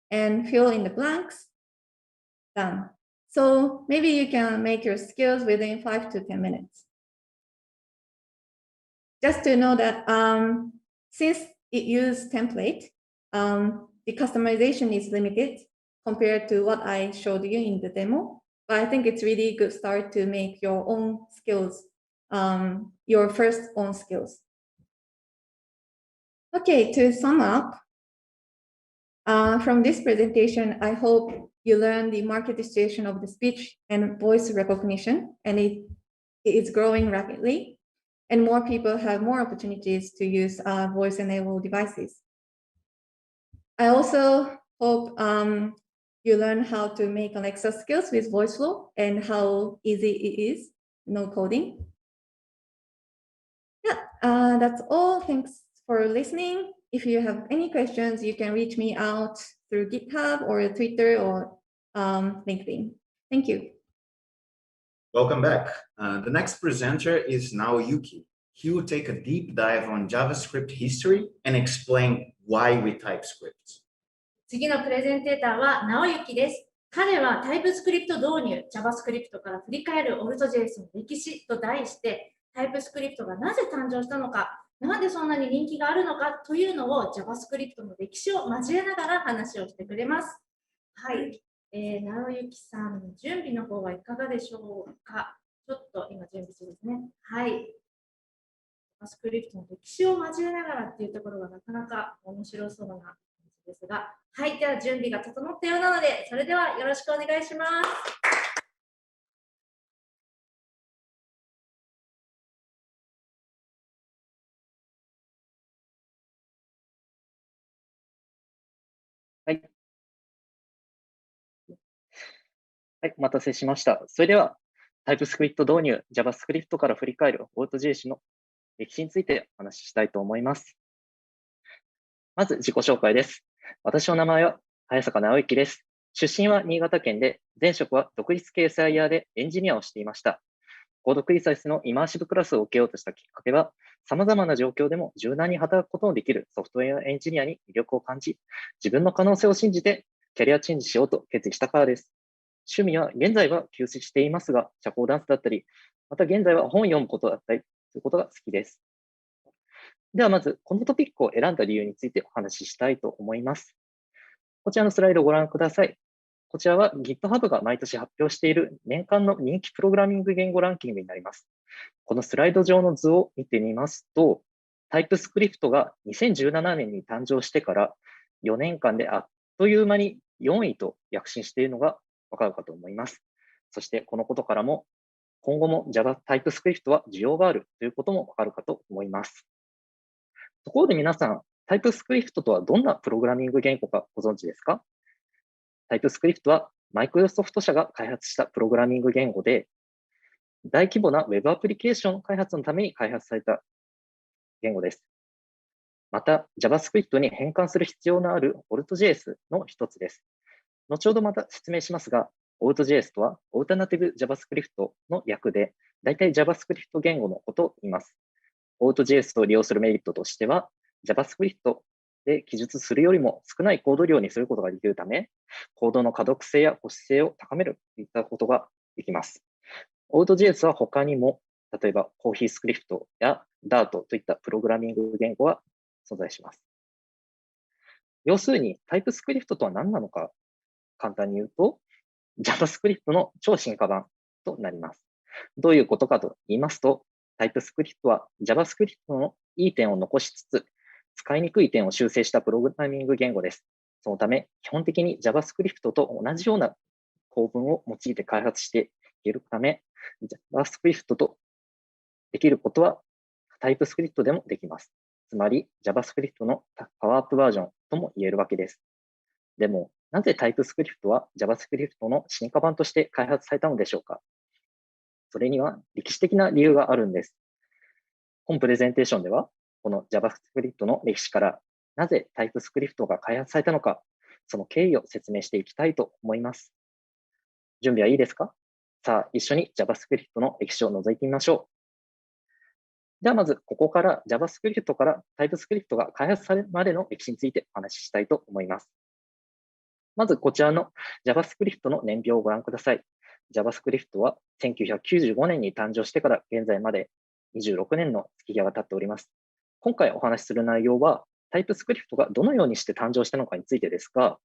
and fill in the blanks. Done. So maybe you can make your skills within 5 to 10 minutes. Just to know that since it uses template, the customization is limited compared to what I showed you in the demo. But I think it's really good start to make your own skills, your first own skills. Okay, to sum up, from this presentation, I hope you learn the market distribution of the speech and voice recognition, and it is growing rapidly, and more people have more opportunities to use voice-enabled devices. I also hope you learn how to make Alexa skills with Voiceflow and how easy it is, no coding. Yeah, that's all. Thanks for listening. If you have any questions, you can reach me out through GitHub or Twitter or LinkedIn. Thank you. Welcome back. The next presenter is Naoyuki. He will take a deep dive on JavaScript history and explain why we TypeScript. 次のプレゼンテーターは直行です。彼は TypeScript 導入、JavaScript から振り返る AltJS の歴史と題して、TypeScript がなぜ誕生したのか、なんでそんなに人気があるのかというのを JavaScript の歴史を交えながら話をしてくれます。はい、直行さん、準備の方はいかがでしょうか。ちょっと今準備中ですね。はい。JavaScript の歴史を交えながらっていうところがなかなか面白そうな感じですが、はい、では準備が整ったようなので、それではよろしくお願いします。はい。はい、お待たせしました。それでは、TypeScript 導入、JavaScript から振り返る AltJS の歴史についてお話ししたいと思います。まず自己紹介です。私の名前は早坂直之です。出身は新潟県で、前職は独立系 SIR でエンジニアをしていました。コードクリサリスのイマーシブクラスを受けようとしたきっかけは、様々な状況でも柔軟に働くことのできるソフトウェアエンジニアに魅力を感じ、自分の可能性を信じてキャリアチェンジしようと決意したからです。趣味は現在は休止していますが、社交ダンスだったり、また現在は本を読むことだったりということが好きです。ではまず、このトピックを選んだ理由についてお話ししたいと思います。こちらのスライドをご覧ください。こちらは GitHub が毎年発表している年間の人気プログラミング言語ランキングになります。このスライド上の図を見てみますと、TypeScript が2017年に誕生してから4年間であっという間に4位と躍進しているのがわかるかと思います。そしてこのことからも、今後も TypeScript は需要があるということもわかるかと思います。ところで皆さん、TypeScript とはどんなプログラミング言語かご存知ですか？ TypeScript はマイクロソフト社が開発したプログラミング言語で、大規模な Web アプリケーション開発のために開発された言語です。また、JavaScript に変換する必要のある AltJS の一つです。後ほどまた説明しますが、AltJS とは Alternative JavaScript の略で、大体 JavaScript 言語のことを言います。AltJS を利用するメリットとしては、JavaScript で記述するよりも少ないコード量にすることができるため、コードの可読性や保守性を高めるといったことができます。AltJS は他にも、例えばコーヒースクリプトや Dart といったプログラミング言語が存在します。要するに TypeScript とは何なのか、簡単に言うと、JavaScript の超進化版となります。どういうことかと言いますと、TypeScript は JavaScript のいい点を残しつつ、使いにくい点を修正したプログラミング言語です。そのため、基本的に JavaScript と同じような構文を用いて開発していけるため、JavaScript とできることは TypeScript でもできます。つまり JavaScript のパワーアップバージョンとも言えるわけです。でも、なぜ TypeScript は JavaScript の進化版として開発されたのでしょうか？それには歴史的な理由があるんです。本プレゼンテーションでは、この JavaScript の歴史からなぜ TypeScript が開発されたのか、その経緯を説明していきたいと思います。準備はいいですか？さあ、一緒に JavaScript の歴史を覗いてみましょう。ではまず、ここから JavaScript から TypeScript が開発されるまでの歴史についてお話ししたいと思います。まず、こちらの JavaScript の年表をご覧ください。JavaScript は1995年に誕生してから現在まで26年の月日が経っております。今回お話しする内容は、TypeScript がどのようにして誕生したのかについてですが、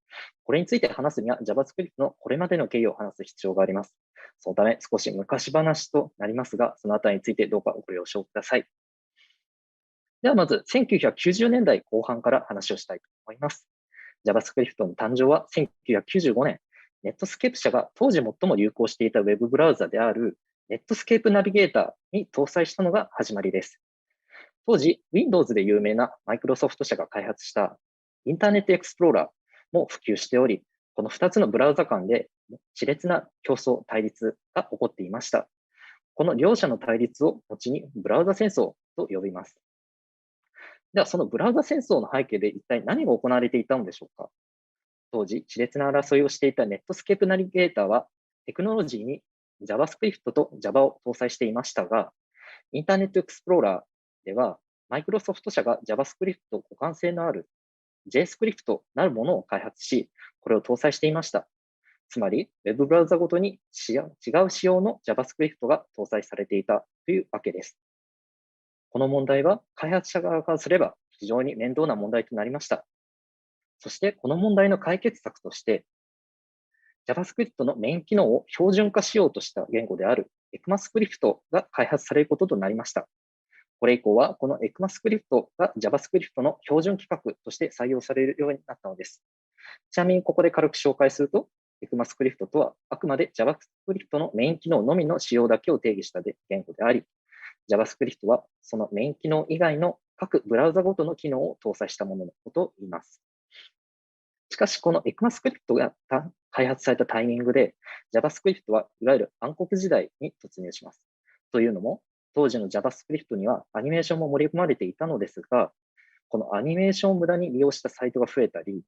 これについて話すには JavaScript のこれまでの経緯を話す必要があります。そのため少し昔話となりますが、そのあたりについてどうかご了承ください。ではまず1990年代後半から話をしたいと思います。JavaScript の誕生は1995年、ネットスケープ社が当時最も流行していたウェブブラウザであるネットスケープナビゲーターに搭載したのが始まりです。当時、Windows で有名なマイクロソフト社が開発したインターネットエクスプローラーも普及しており、この2つのブラウザ間で熾烈な競争、対立が起こっていました。この両者の対立を後にブラウザ戦争と呼びます。では、そのブラウザ戦争の背景で一体何が行われていたのでしょうか？当時、熾烈な争いをしていたネットスケープナビゲーターは、テクノロジーに JavaScript と Java を搭載していましたが、インターネットエクスプローラーでは、マイクロソフト社が JavaScript と互換性のある JScript なるものを開発し、これを搭載していました。つまり、Web ブラウザごとに違う仕様の JavaScript が搭載されていたというわけです。この問題は開発者側からすれば非常に面倒な問題となりました。そしてこの問題の解決策として JavaScript のメイン機能を標準化しようとした言語である ECMAScript が開発されることとなりました。これ以降はこの ECMAScript が JavaScript の標準規格として採用されるようになったのです。ちなみにここで軽く紹介すると、ECMAScript とはあくまで JavaScript のメイン機能のみの使用だけを定義した言語であり、JavaScript はそのメイン機能以外の各ブラウザごとの機能を搭載したもののことを言います。しかし、この ECMAScript が開発されたタイミングで、JavaScript はいわゆる暗黒時代に突入します。というのも、当時の JavaScript にはアニメーションも盛り込まれていたのですが、このアニメーションを無駄に利用したサイトが増えたり、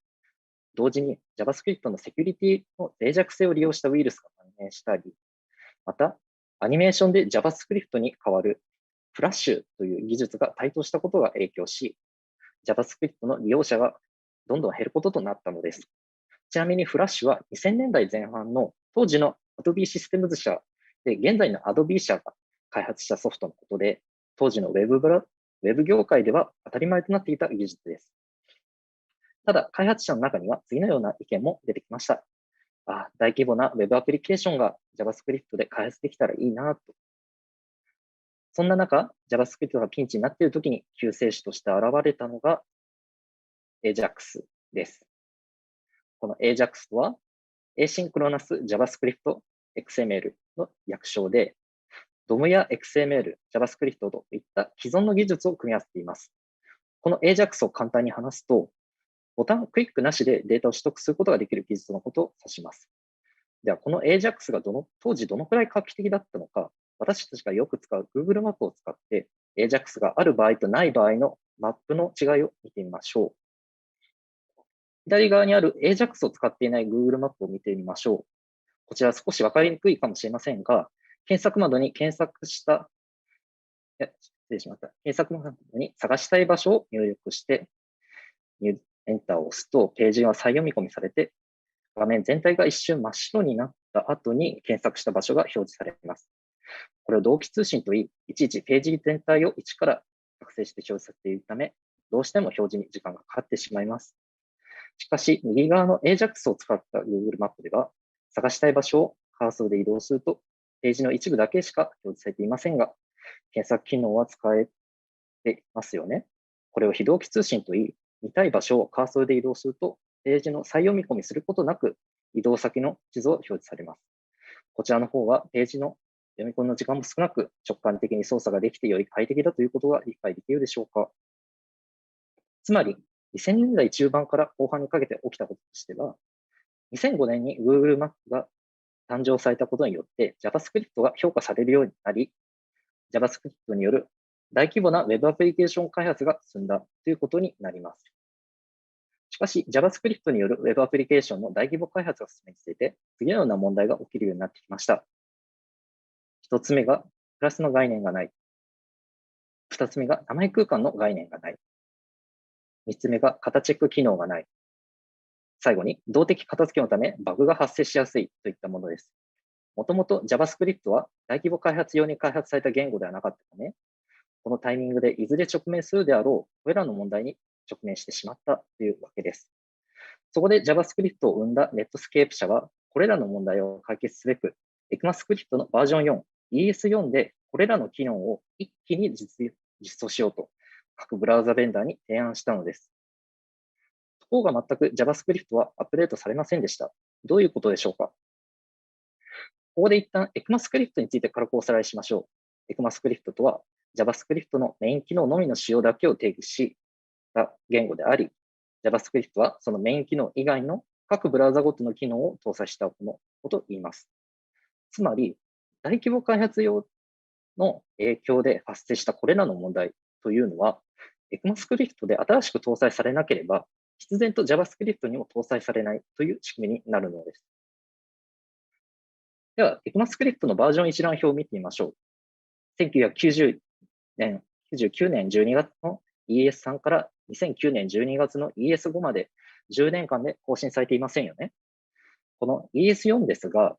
同時に JavaScript のセキュリティの脆弱性を利用したウイルスが蔓延したり、また、アニメーションで JavaScript に代わるフラッシュという技術が台頭したことが影響し、JavaScript の利用者がどんどん減ることとなったのです。ちなみにフラッシュは2000年代前半の当時の Adobe Systems 社で、現在の Adobe 社が開発したソフトのことで、当時のウェブ業界では当たり前となっていた技術です。ただ、開発者の中には次のような意見も出てきました。大規模な Web アプリケーションが JavaScript で開発できたらいいなと。そんな中、JavaScript がピンチになっているときに救世主として現れたのが AJAX です。この AJAX とは Asynchronous JavaScript XML の略称で、DOM や XML、JavaScript といった既存の技術を組み合わせています。この AJAX を簡単に話すと、ボタンクリックなしでデータを取得することができる技術のことを指します。では、この AJAX が当時どのくらい画期的だったのか、私たちがよく使う Google マップを使って AJAX がある場合とない場合のマップの違いを見てみましょう。左側にある AJAX を使っていない Google マップを見てみましょう。こちら少し分かりにくいかもしれませんが、検索窓に検索窓に探したい場所を入力して、エンターを押すとページが再読み込みされて、画面全体が一瞬真っ白になった後に検索した場所が表示されます。これを同期通信といい、いちいちページ全体を一から作成して表示されているため、どうしても表示に時間がかかってしまいます。しかし、右側の AJAX を使った Google マップでは、探したい場所をカーソルで移動すると、ページの一部だけしか表示されていませんが、検索機能は使えていますよね。これを非同期通信といい、見たい場所をカーソルで移動すると、ページの再読み込みすることなく、移動先の地図を表示されます。こちらの方は、ページの読み込みの時間も少なく、直感的に操作ができてより快適だということが理解できるでしょうか。つまり、2000年代中盤から後半にかけて起きたこととしては、2005年に Google マップが誕生されたことによって JavaScript が評価されるようになり、JavaScript による大規模な Web アプリケーション開発が進んだということになります。しかし、JavaScript による Web アプリケーションの大規模開発が進めについて、次のような問題が起きるようになってきました。1つ目が、クラスの概念がない。2つ目が、名前空間の概念がない。3つ目が、型チェック機能がない。最後に、動的片付けのためバグが発生しやすいといったものです。もともと JavaScript は大規模開発用に開発された言語ではなかったため、このタイミングでいずれ直面するであろう、これらの問題に直面してしまったというわけです。そこで JavaScript を生んだネットスケープ社は、これらの問題を解決すべく、ECMAScript のバージョン4、ES4 でこれらの機能を一気に実装しようと、各ブラウザベンダーに提案したのです。ところが全く JavaScript はアップデートされませんでした。どういうことでしょうか。ここで一旦 ECMAScript について軽くおさらいしましょう。ECMAScript とは JavaScript のメイン機能のみの使用だけを定義した言語であり、JavaScript はそのメイン機能以外の各ブラウザごとの機能を搭載したものと言います。つまり、大規模開発用の影響で発生したこれらの問題というのは、ECMAScript で新しく搭載されなければ、必然と JavaScript にも搭載されないという仕組みになるのです。では、ECMAScript のバージョン一覧表を見てみましょう。1999年12月の ES3 から2009年12月の ES5 まで10年間で更新されていませんよね。この ES4 ですが、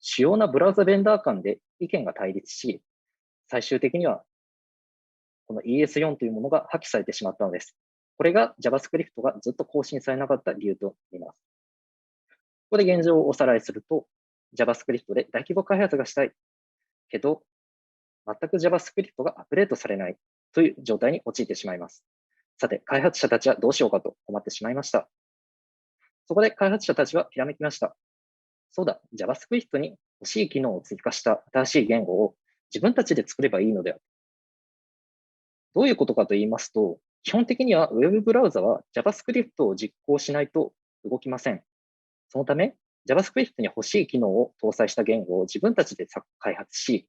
主要なブラウザベンダー間で意見が対立し、最終的にはこの ES4 というものが破棄されてしまったのです。これが JavaScript がずっと更新されなかった理由となります。ここで現状をおさらいすると、JavaScript で大規模開発がしたいけど、全く JavaScript がアップデートされないという状態に陥ってしまいます。さて、開発者たちはどうしようかと困ってしまいました。そこで開発者たちはひらめきました。そうだ、JavaScript に欲しい機能を追加した新しい言語を自分たちで作ればいいのでは。どういうことかと言いますと、基本的には Web ブラウザは JavaScript を実行しないと動きません。そのため、JavaScript に欲しい機能を搭載した言語を自分たちで開発し、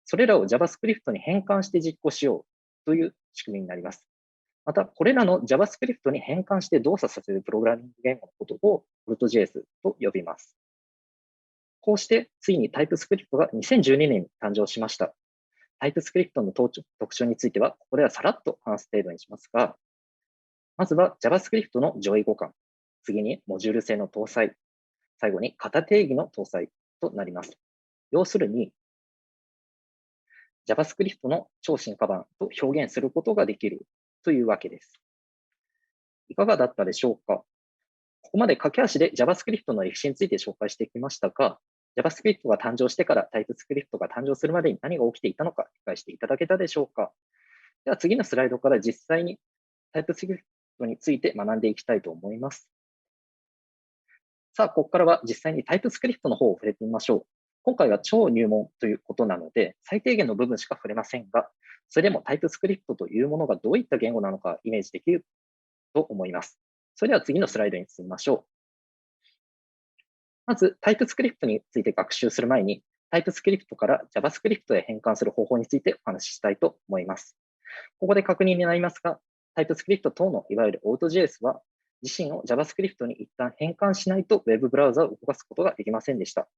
それらを JavaScript に変換して実行しようという仕組みになります。また、これらの JavaScript に変換して動作させるプログラミング言語のことを AltJS と呼びます。こうして、ついに TypeScript が2012年に誕生しました。TypeScript の特徴については、ここではさらっと話す程度にしますが、まずは JavaScript の上位互換、次にモジュール性の搭載、最後に型定義の搭載となります。要するに、JavaScript の超進化版と表現することができるというわけです。いかがだったでしょうか。ここまで駆け足で JavaScript の歴史について紹介してきましたが、JavaScript が誕生してから TypeScript が誕生するまでに何が起きていたのか理解していただけたでしょうか。では次のスライドから実際に TypeScript について学んでいきたいと思います。さあ、ここからは実際に TypeScript の方を触れてみましょう。今回は超入門ということなので、最低限の部分しか触れませんが、それでも TypeScript というものがどういった言語なのかイメージできると思います。それでは次のスライドに進みましょう。まず、TypeScript について学習する前に、TypeScript から JavaScript へ変換する方法についてお話ししたいと思います。ここで確認になりますが、TypeScript 等のいわゆる AltJS は、自身を JavaScript に一旦変換しないと Web ブラウザを動かすことができませんでした。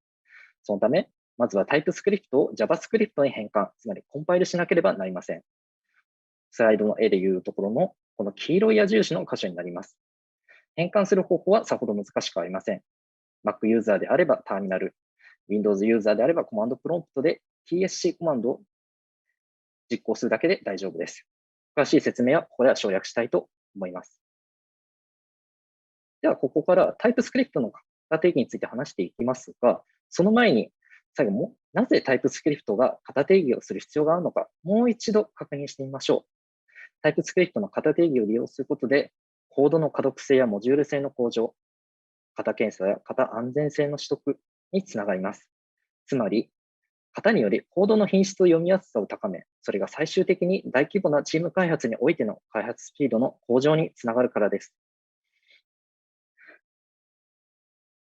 そのため、まずは TypeScript を JavaScript に変換、つまりコンパイルしなければなりません。スライドの絵でいうところの、この黄色い矢印の箇所になります。変換する方法はさほど難しくありません。Mac ユーザーであればターミナル、Windows ユーザーであればコマンドプロンプトで tsc コマンドを実行するだけで大丈夫です。詳しい説明はここでは省略したいと思います。では、ここから TypeScript の型定義について話していきますが、その前に、最後も、なぜ TypeScript が型定義をする必要があるのか、もう一度確認してみましょう。TypeScript の型定義を利用することで、コードの可読性やモジュール性の向上、型検査や型安全性の取得につながります。つまり、型によりコードの品質と読みやすさを高め、それが最終的に大規模なチーム開発においての開発スピードの向上につながるからです。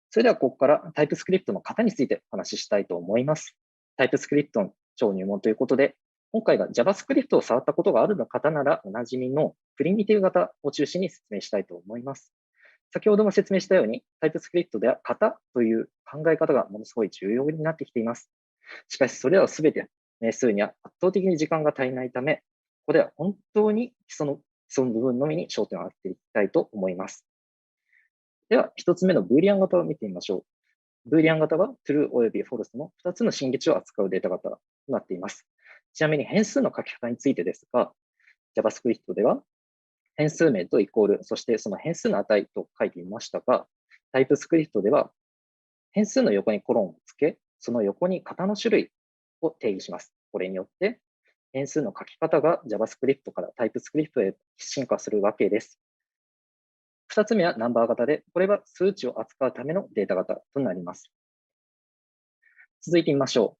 それではここから TypeScript の型についてお話ししたいと思います。TypeScript の超入門ということで、今回が JavaScript を触ったことがある方ならおなじみのプリミティブ型を中心に説明したいと思います。先ほども説明したように TypeScript では型という考え方がものすごい重要になってきています。しかしそれらをすべて名数には圧倒的に時間が足りないため、ここでは本当に基礎の部分のみに焦点を当てていきたいと思います。では、一つ目のブーリアン型を見てみましょう。ブーリアン型は true および false の2つの新月を扱うデータ型となっています。ちなみに変数の書き方についてですが、JavaScript では変数名とイコール、そしてその変数の値と書いていましたが、TypeScript では変数の横にコロンをつけ、その横に型の種類を定義します。これによって変数の書き方が JavaScript から TypeScript へ進化するわけです。2つ目はナンバー型で、これは数値を扱うためのデータ型となります。続いてみましょ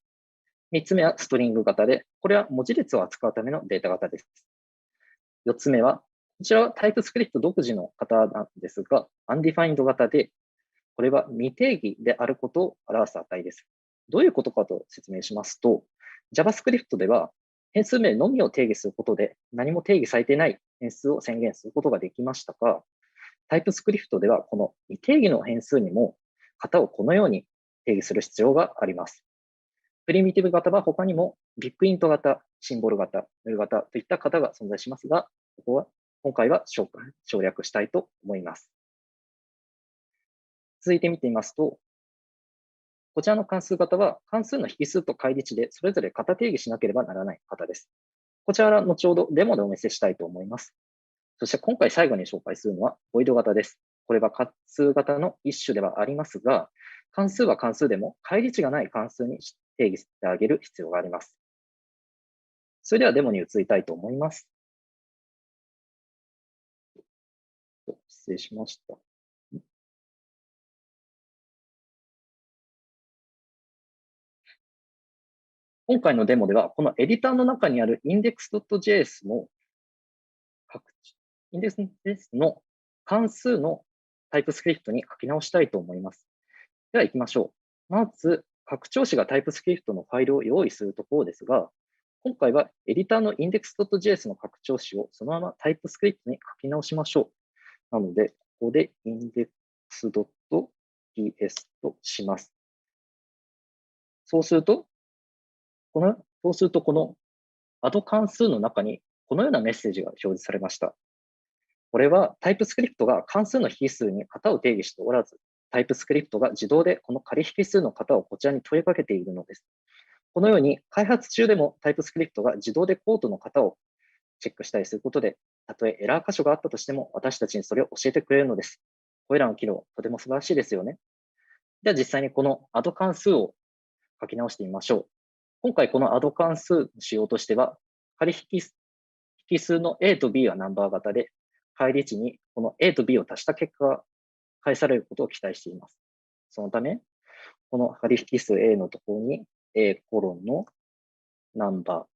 う。3つ目はストリング型で、これは文字列を扱うためのデータ型です。4つ目は、こちらは TypeScript 独自の型なんですが、Undefined 型で、これは未定義であることを表す値です。どういうことかと説明しますと、JavaScript では変数名のみを定義することで何も定義されていない変数を宣言することができましたが、TypeScript ではこの未定義の変数にも型をこのように定義する必要があります。プリミティブ型は他にもビッグイント型、シンボル型、ヌル型といった型が存在しますが、今回は省略したいと思います。続いて見てみますと、こちらの関数型は関数の引数と返り値でそれぞれ型定義しなければならない型です。こちらは後ほどデモでお見せしたいと思います。そして今回最後に紹介するのはボイド型です。これは関数型の一種ではありますが、関数は関数でも返り値がない関数に定義してあげる必要があります。それではデモに移りたいと思います。失礼しました。今回のデモでは、このエディターの中にある index.js の関数の TypeScript に書き直したいと思います。では行きましょう。まず、拡張子が TypeScript のファイルを用意するところですが、今回はエディターの index.js の拡張子をそのまま TypeScript に書き直しましょう。なので、ここで index.js とします。そうすると、このアド関数の中にこのようなメッセージが表示されました。これは TypeScript が関数の引数に型を定義しておらず、TypeScript が自動でこの仮引数の型をこちらに問いかけているのです。このように開発中でも TypeScript が自動でコードの型をチェックしたりすることで、たとえエラー箇所があったとしても私たちにそれを教えてくれるのです。これらの機能、とても素晴らしいですよね。では実際にこのアド関数を書き直してみましょう。今回このアド関数の仕様としては、仮引数の A と B はナンバー型で、返り値にこの A と B を足した結果が返されることを期待しています。そのため、この仮引数 A のところに A コロンのナンバー、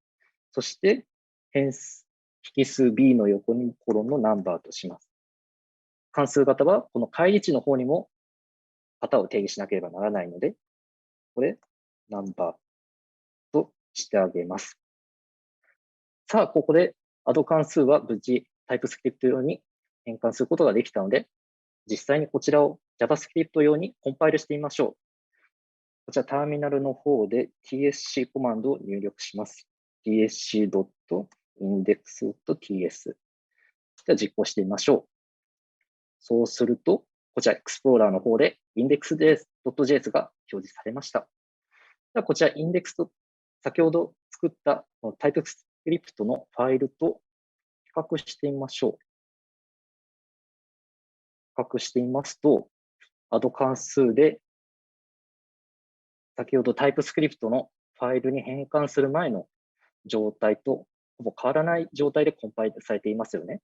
そして引数 B の横にコロンのナンバーとします。関数型はこの返り値の方にも型を定義しなければならないので、これナンバーとしてあげます。さあ、ここでアド関数は無事 TypeScript 用に変換することができたので、実際にこちらを JavaScript 用にコンパイルしてみましょう。こちらターミナルの方で tsc コマンドを入力します。tsc.index.ts。では実行してみましょう。そうすると、こちら Explorer の方で index.js が表示されました。ではこちら index 先ほど作ったTypeScript のファイルと比較してみましょう。較してみますと、アド関数で、先ほど TypeScript のファイルに変換する前の状態とほぼ変わらない状態でコンパイルされていますよね。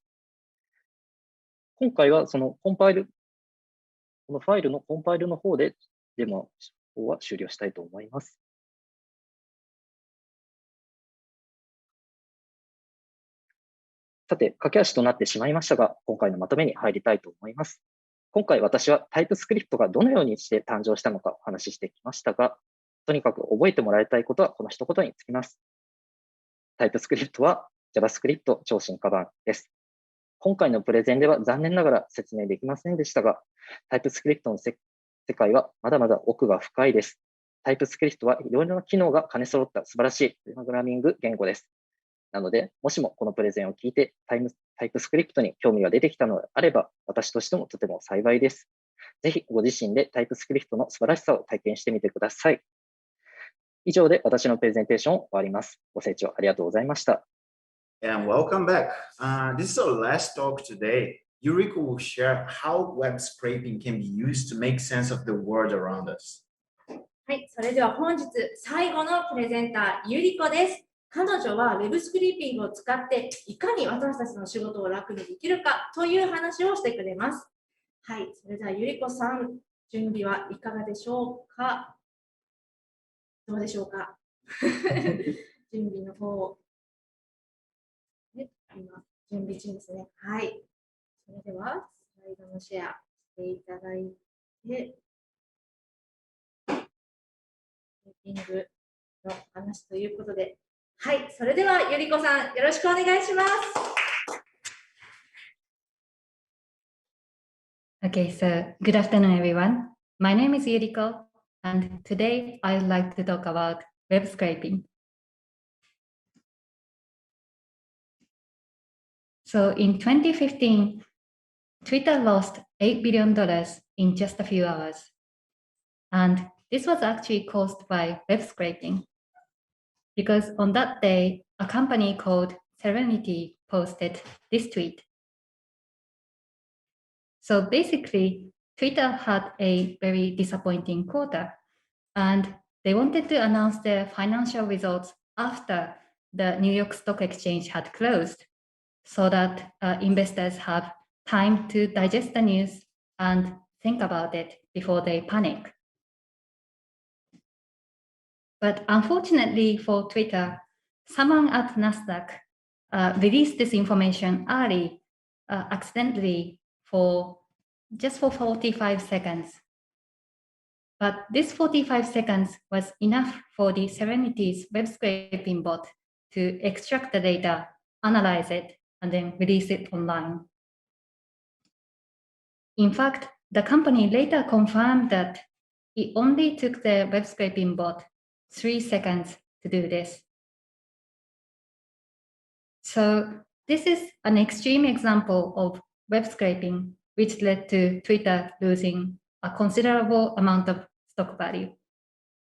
今回はそのコンパイル、このファイルのコンパイルの方でデモは終了したいと思います。さて、駆け足となってしまいましたが、今回のまとめに入りたいと思います。今回私はTypeScriptがどのようにして誕生したのかお話ししてきましたが、とにかく覚えてもらいたいことはこの一言につきます。TypeScript は JavaScript 超進化版です。今回のプレゼンでは残念ながら説明できませんでしたが、TypeScript の世界はまだまだ奥が深いです。TypeScript はいろいろな機能が兼ね揃った素晴らしいプログラミング言語です。なので、もしもこのプレゼンを聞いてTypeScript に興味が出てきたのであれば、私としてもとても幸いです。ぜひご自身で TypeScript の素晴らしさを体験してみてください。以上で私のプレゼンテーションを終わります。ご清聴ありがとうございました。And welcome back. This is our last talk today. Yuriko will share how web scraping can be used to make sense of the world around us. はい、それでは本日最後のプレゼンター、ゆりこです。彼女は Web スクリーピングを使っていかに私たちの仕事を楽にできるかという話をしてくれます。はい、それではゆりこさん、準備はいかがでしょうか？どうでしょうか？準備の方、ね、今、準備中ですね。はい。それでは、スライドのシェアしていただいて、ミーティングの話ということで、はい。それでは、ゆりこさん、よろしくお願いします。Okay, so good afternoon, everyone. My name is Yuriko, and today I'd like to talk about web scraping. So in 2015, Twitter lost $8 billion in just a few hours. And this was actually caused by web scraping. Because on that day, a company called Serenity posted this tweet. So basically, Twitter had a very disappointing quarter, and they wanted to announce their financial results after the New York Stock Exchange had closed, so that investors have time to digest the news and think about it before they panic. But unfortunately for Twitter, someone at Nasdaq released this information early, accidentally, just for 45 seconds. But this 45 seconds was enough for the Serenity's web scraping bot to extract the data, analyze it, and then release it online. In fact, the company later confirmed that it only took the web scraping bot 3 seconds to do this. So this is an extreme example of web scraping, which led to Twitter losing a considerable amount of stock value.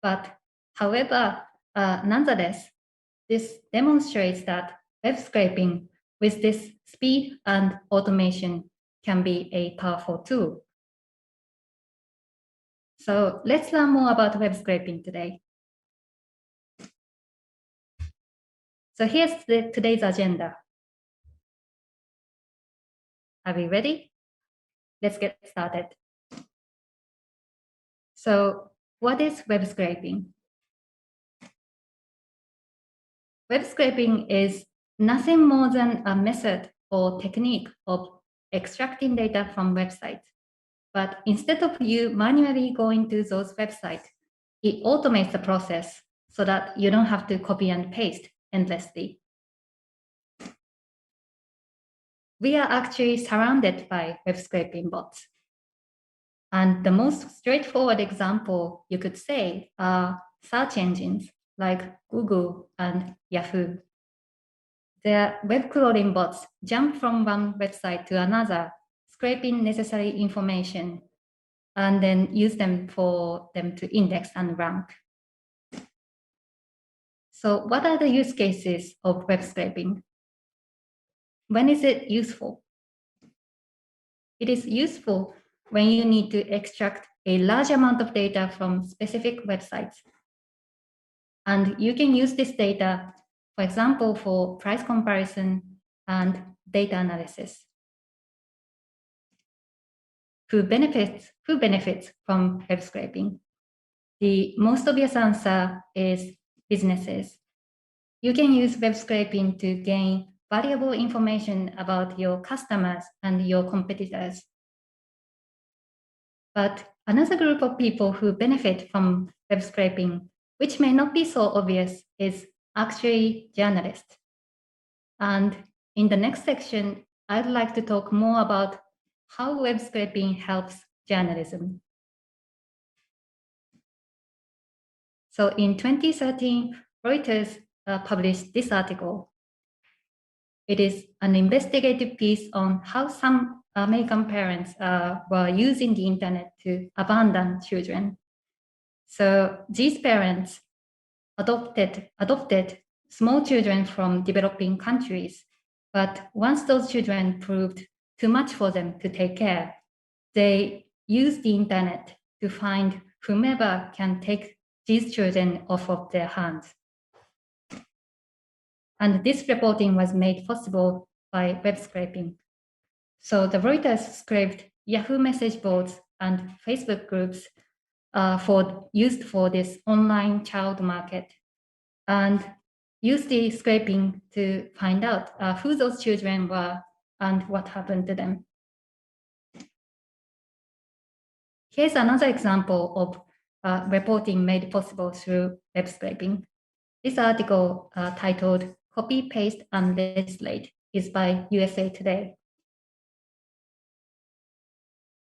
But however, nonetheless, this demonstrates that web scraping with this speed and automation can be a powerful tool. So let's learn more about web scraping today. So here's today's agenda. Are we ready? Let's get started. So what is web scraping? Web scraping is nothing more than a method or technique of extracting data from websites. But instead of you manually going to those websites, it automates the process so that you don't have to copy and paste endlessly. We are actually surrounded by web scraping bots. And the most straightforward example you could say are search engines like Google and Yahoo. Their web crawling bots jump from one website to another, scraping necessary information, and then use them for them to index and rank. So what are the use cases of web scraping? When is it useful? It is useful when you need to extract a large amount of data from specific websites. And you can use this data, for example, for price comparison and data analysis. Who benefits from web scraping? The most obvious answer is businesses. You can use web scraping to gain valuable information about your customers and your competitors. But another group of people who benefit from web scraping, which may not be so obvious, is actually journalists. And in the next section, I'd like to talk more about how web scraping helps journalism. So in 2013, Reuters published this article. It is an investigative piece on how some American parents were using the internet to abandon children. So these parents adopted small children from developing countries, but once those children proved too much for them to take care, they used the internet to find whomever can take these children off of their hands. And this reporting was made possible by web scraping. So the Reuters scraped Yahoo message boards and Facebook groups used for this online child market, and used the scraping to find out who those children were and what happened to them. Here's another example of reporting made possible through web scraping. This article titled Copy, Paste, and Legislate is by USA Today.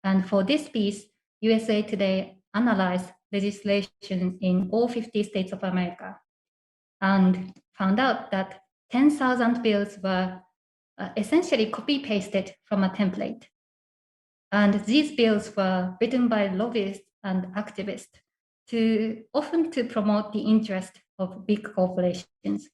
And for this piece, USA Today analyzed legislation in all 50 states of America and found out that 10,000 bills were essentially copy-pasted from a template. And these bills were written by lobbyists and activists often to promote the interest of big corporations.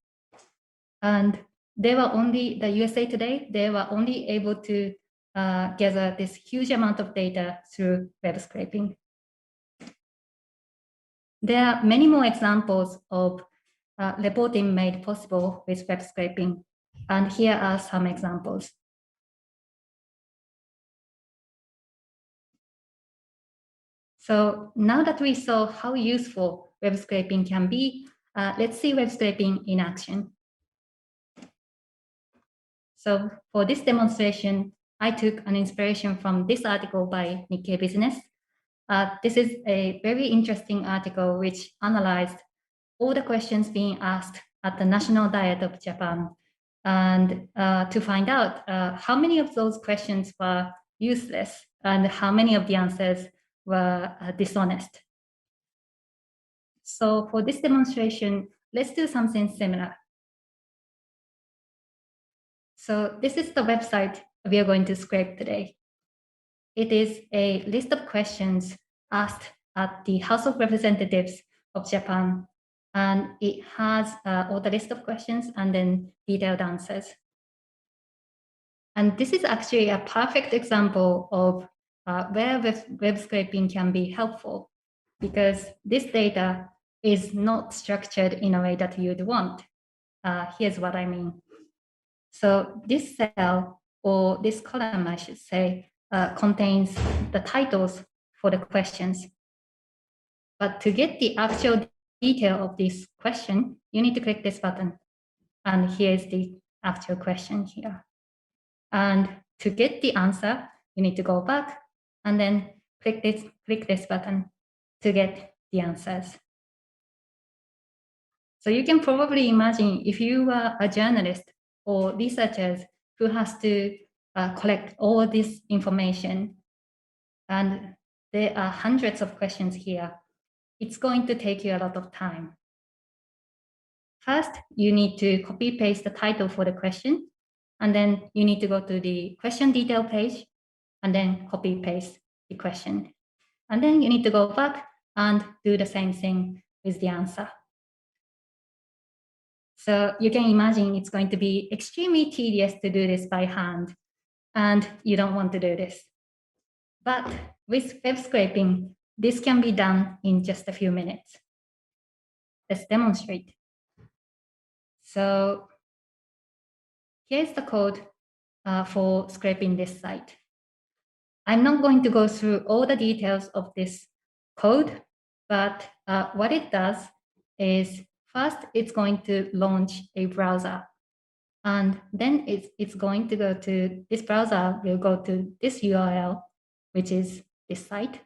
And the USA Today, they were only able to gather this huge amount of data through web scraping. There are many more examples of reporting made possible with web scraping, and here are some examples. So now that we saw how useful web scraping can be, let's see web scraping in action. So for this demonstration, I took an inspiration from this article by Nikkei Business. This is a very interesting article which analyzed all the questions being asked at the National Diet of Japan, and to find out how many of those questions were useless and how many of the answers were dishonest. So for this demonstration, let's do something similar. So this is the website we are going to scrape today. It is a list of questions asked at the House of Representatives of Japan, and it has all the list of questions and then detailed answers. And this is actually a perfect example of where web scraping can be helpful, because this data is not structured in a way that you'd want. Here's what I mean. So this cell, or this column, I should say, contains the titles for the questions. But to get the actual detail of this question, you need to click this button. And here's the actual question here. And to get the answer, you need to go back and then click this button to get the answers. So you can probably imagine if you were a journalist or researchers who has to collect all this information, and there are hundreds of questions here, it's going to take you a lot of time. First, you need to copy paste the title for the question, and then you need to go to the question detail page and then copy paste the question. And then you need to go back and do the same thing with the answer. So you can imagine it's going to be extremely tedious to do this by hand, and you don't want to do this. But with web scraping, this can be done in just a few minutes. Let's demonstrate. So here's the code for scraping this site. I'm not going to go through all the details of this code, but what it does is first it's going to launch a browser, and then it's going to go to this browser will go to this URL, which is this site,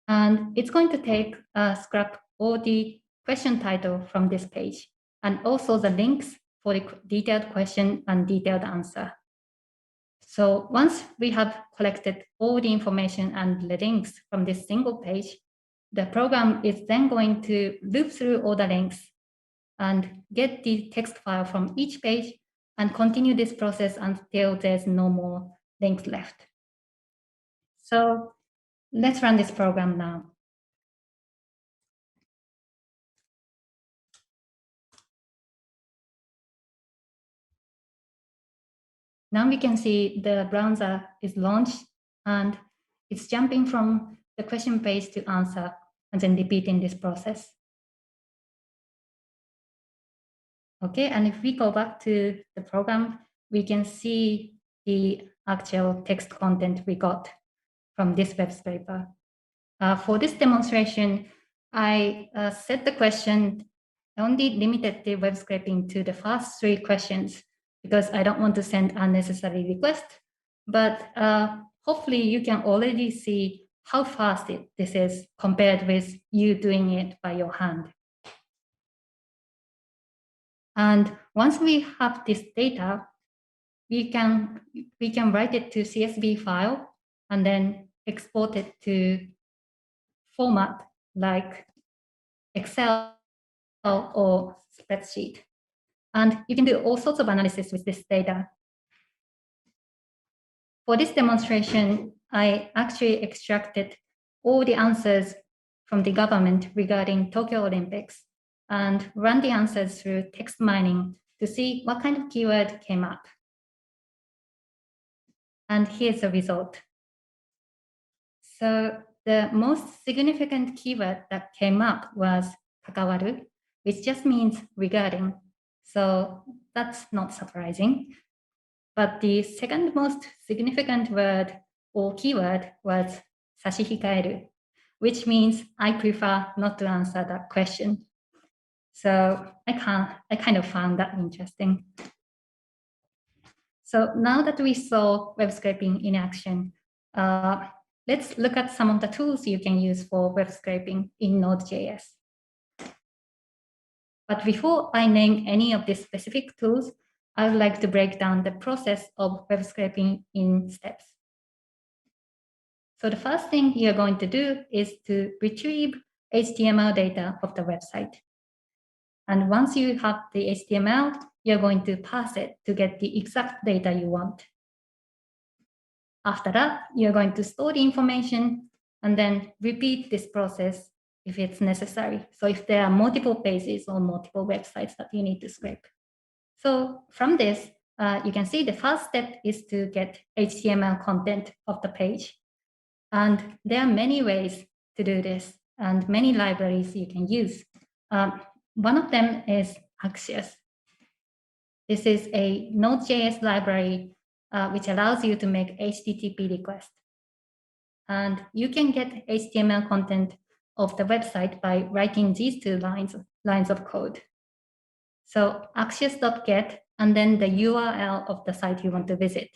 and it's going to scrap all the question title from this page and also the links for the detailed question and detailed answer. So once we have collected all the information and the links from this single page, the program is then going to loop through all the links and get the text file from each page and continue this process until there's no more links left. So let's run this program now. Now we can see the browser is launched and it's jumping from the question page to answer and then repeating this process. Okay, and if we go back to the program, we can see the actual text content we got from this web scraper. For this demonstration, I set the question, only limited the web scraping to the first 3 questions because I don't want to send unnecessary requests, but hopefully you can already see how fast this is compared with you doing it by your hand. And once we have this data, we can write it to CSV file and then export it to format like Excel or spreadsheet. And you can do all sorts of analysis with this data. For this demonstration, I actually extracted all the answers from the government regarding Tokyo Olympics and run the answers through text mining to see what kind of keyword came up. And here's the result. So the most significant keyword that came up was kakawaru, which just means regarding. So that's not surprising. But the second most significant word or keyword was sashihikaeru, which means I prefer not to answer that question. So I kind of found that interesting. So now that we saw web scraping in action, let's look at some of the tools you can use for web scraping in Node.js. But before I name any of these specific tools, I would like to break down the process of web scraping in steps. So the first thing you're going to do is to retrieve HTML data of the website. And once you have the HTML, you're going to parse it to get the exact data you want. After that, you're going to store the information and then repeat this process if it's necessary. So if there are multiple pages or multiple websites that you need to scrape. So from this, you can see the first step is to get HTML content of the page. And there are many ways to do this and many libraries you can use. One of them is Axios. This is a Node.js library which allows you to make HTTP requests. And you can get HTML content of the website by writing these 2 lines of code. So axios.get and then the URL of the site you want to visit.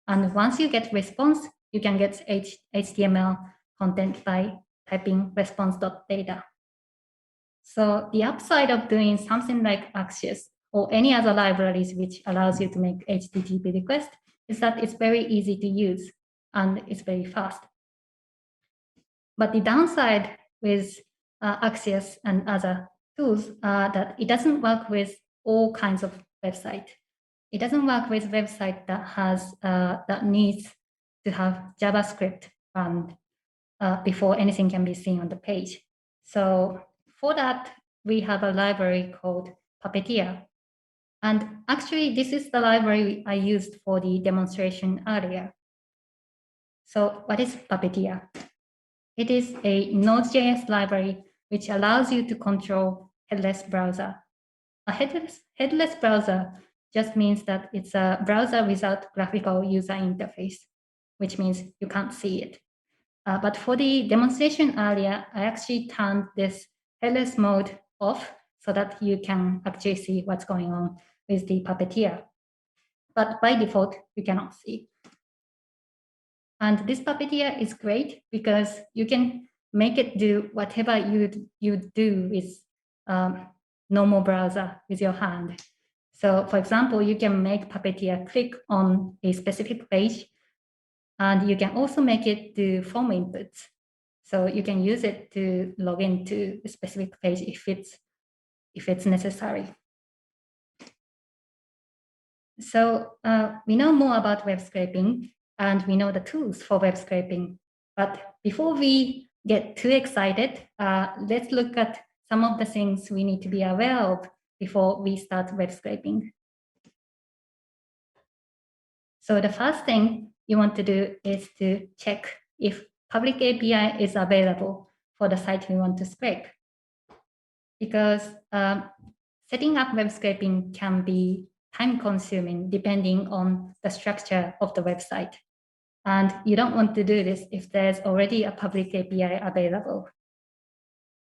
And once you get response, you can get HTML content by typing response.data. So the upside of doing something like Axios or any other libraries which allows you to make HTTP requests is that it's very easy to use and it's very fast. But the downside with Axios and other tools are that it doesn't work with all kinds of websites. It doesn't work with website that needs to have JavaScript run before anything can be seen on the page. So for that, we have a library called prettiER. And actually, this is the library I used for the demonstration earlier. So what is prettiER? It is a Node.js library which allows you to control headless browser. A headless browser just means that it's a browser without graphical user interface, which means you can't see it. But for the demonstration earlier, I actually turned this headless mode off so that you can actually see what's going on with the prettiER. But by default, you cannot see. And this prettiER is great because you can make it do whatever you do with normal browser with your hand. So for example, you can make prettiER click on a specific page, and you can also make it do form inputs. So you can use it to log into a specific page if it's necessary. So we know more about web scraping, and we know the tools for web scraping. But before we get too excited, let's look at some of the things we need to be aware of before we start web scraping. So the first thing you want to do is to check if public API is available for the site you want to scrape. Because setting up web scraping can be time-consuming depending on the structure of the website. And you don't want to do this if there's already a public API available.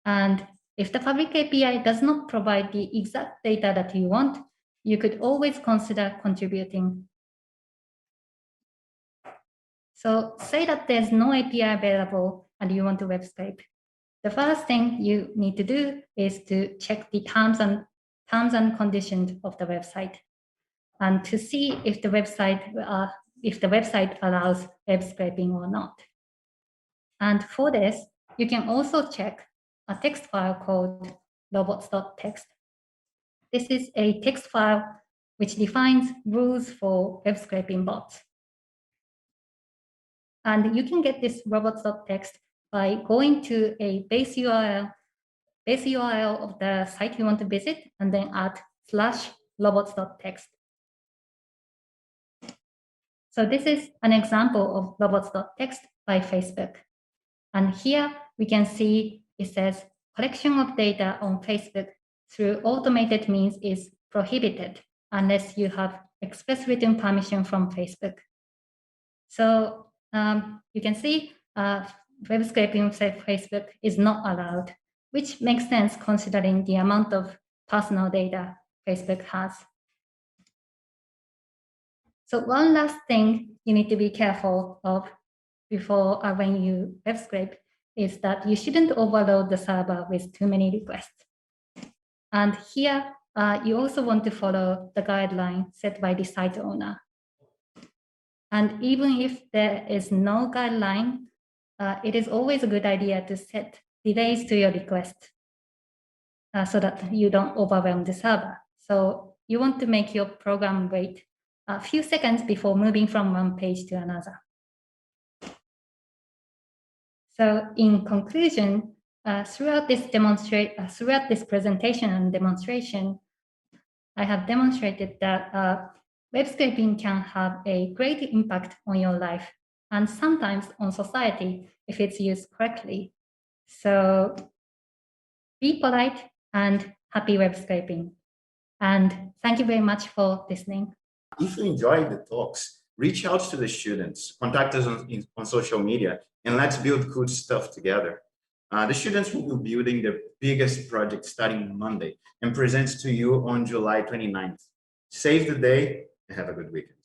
And if the public API does not provide the exact data that you want, you could always consider contributing. So say that there's no API available and you want to web scrape. The first thing you need to do is to check the terms and conditions of the website, and to see if the website allows web scraping or not. And for this, you can also check a text file called robots.txt. This is a text file which defines rules for web scraping bots. And you can get this robots.txt by going to a base URL of the site you want to visit, and then add /robots.txt. So this is an example of robots.txt by Facebook. And here we can see it says collection of data on Facebook through automated means is prohibited unless you have express written permission from Facebook. So you can see web scraping with Facebook is not allowed, which makes sense considering the amount of personal data Facebook has. So one last thing you need to be careful of before when you web scrape is that you shouldn't overload the server with too many requests. And here, you also want to follow the guideline set by the site owner. And even if there is no guideline, it is always a good idea to set delays to your request so that you don't overwhelm the server. So you want to make your program wait a few seconds before moving from one page to another. So in conclusion, throughout this presentation and demonstration, I have demonstrated that web scraping can have a great impact on your life and sometimes on society if it's used correctly. So be polite and happy web scraping. And thank you very much for listening. If you enjoyed the talks, reach out to the students, contact us on social media, and let's build good stuff together. The students will be building their biggest project starting Monday and present to you on July 29th. Save the day and have a good weekend.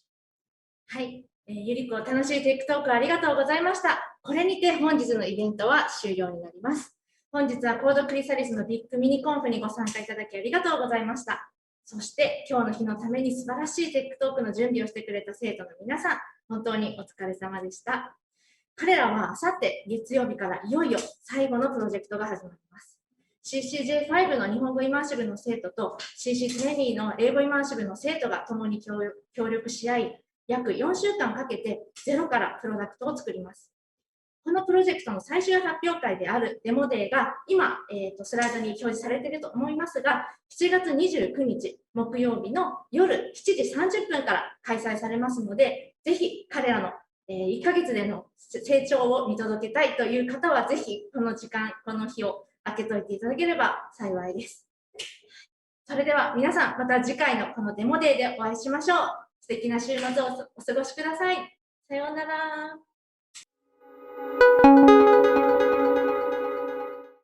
はい、ゆりこ楽しいテックトークありがとうございました。これにて本日のイベントは終了になります。本日はコードクリサリスのビッグミニコンフにご参加いただきありがとうございました。そして今日の日のために素晴らしいテックトークの準備をしてくれた生徒の皆さん、本当にお疲れ様でした。彼らはあさって月曜日からいよいよ最後のプロジェクトが始まります。CCJ5 の日本語イマーシブの生徒と CC20 の英語イマーシブの生徒が共に協力し合い、約4週間かけてゼロからプロダクトを作ります。このプロジェクトの最終発表会であるデモデーが今、スライドに表示されていると思いますが、7月29日木曜日の夜7時30分から開催されますので、ぜひ彼らの1ヶ月での成長を見届けたいという方は、ぜひこの時間、この日を空けといていただければ幸いです。それでは皆さん、また次回のこのデモデーでお会いしましょう。素敵な週末をお過ごしください。さようなら。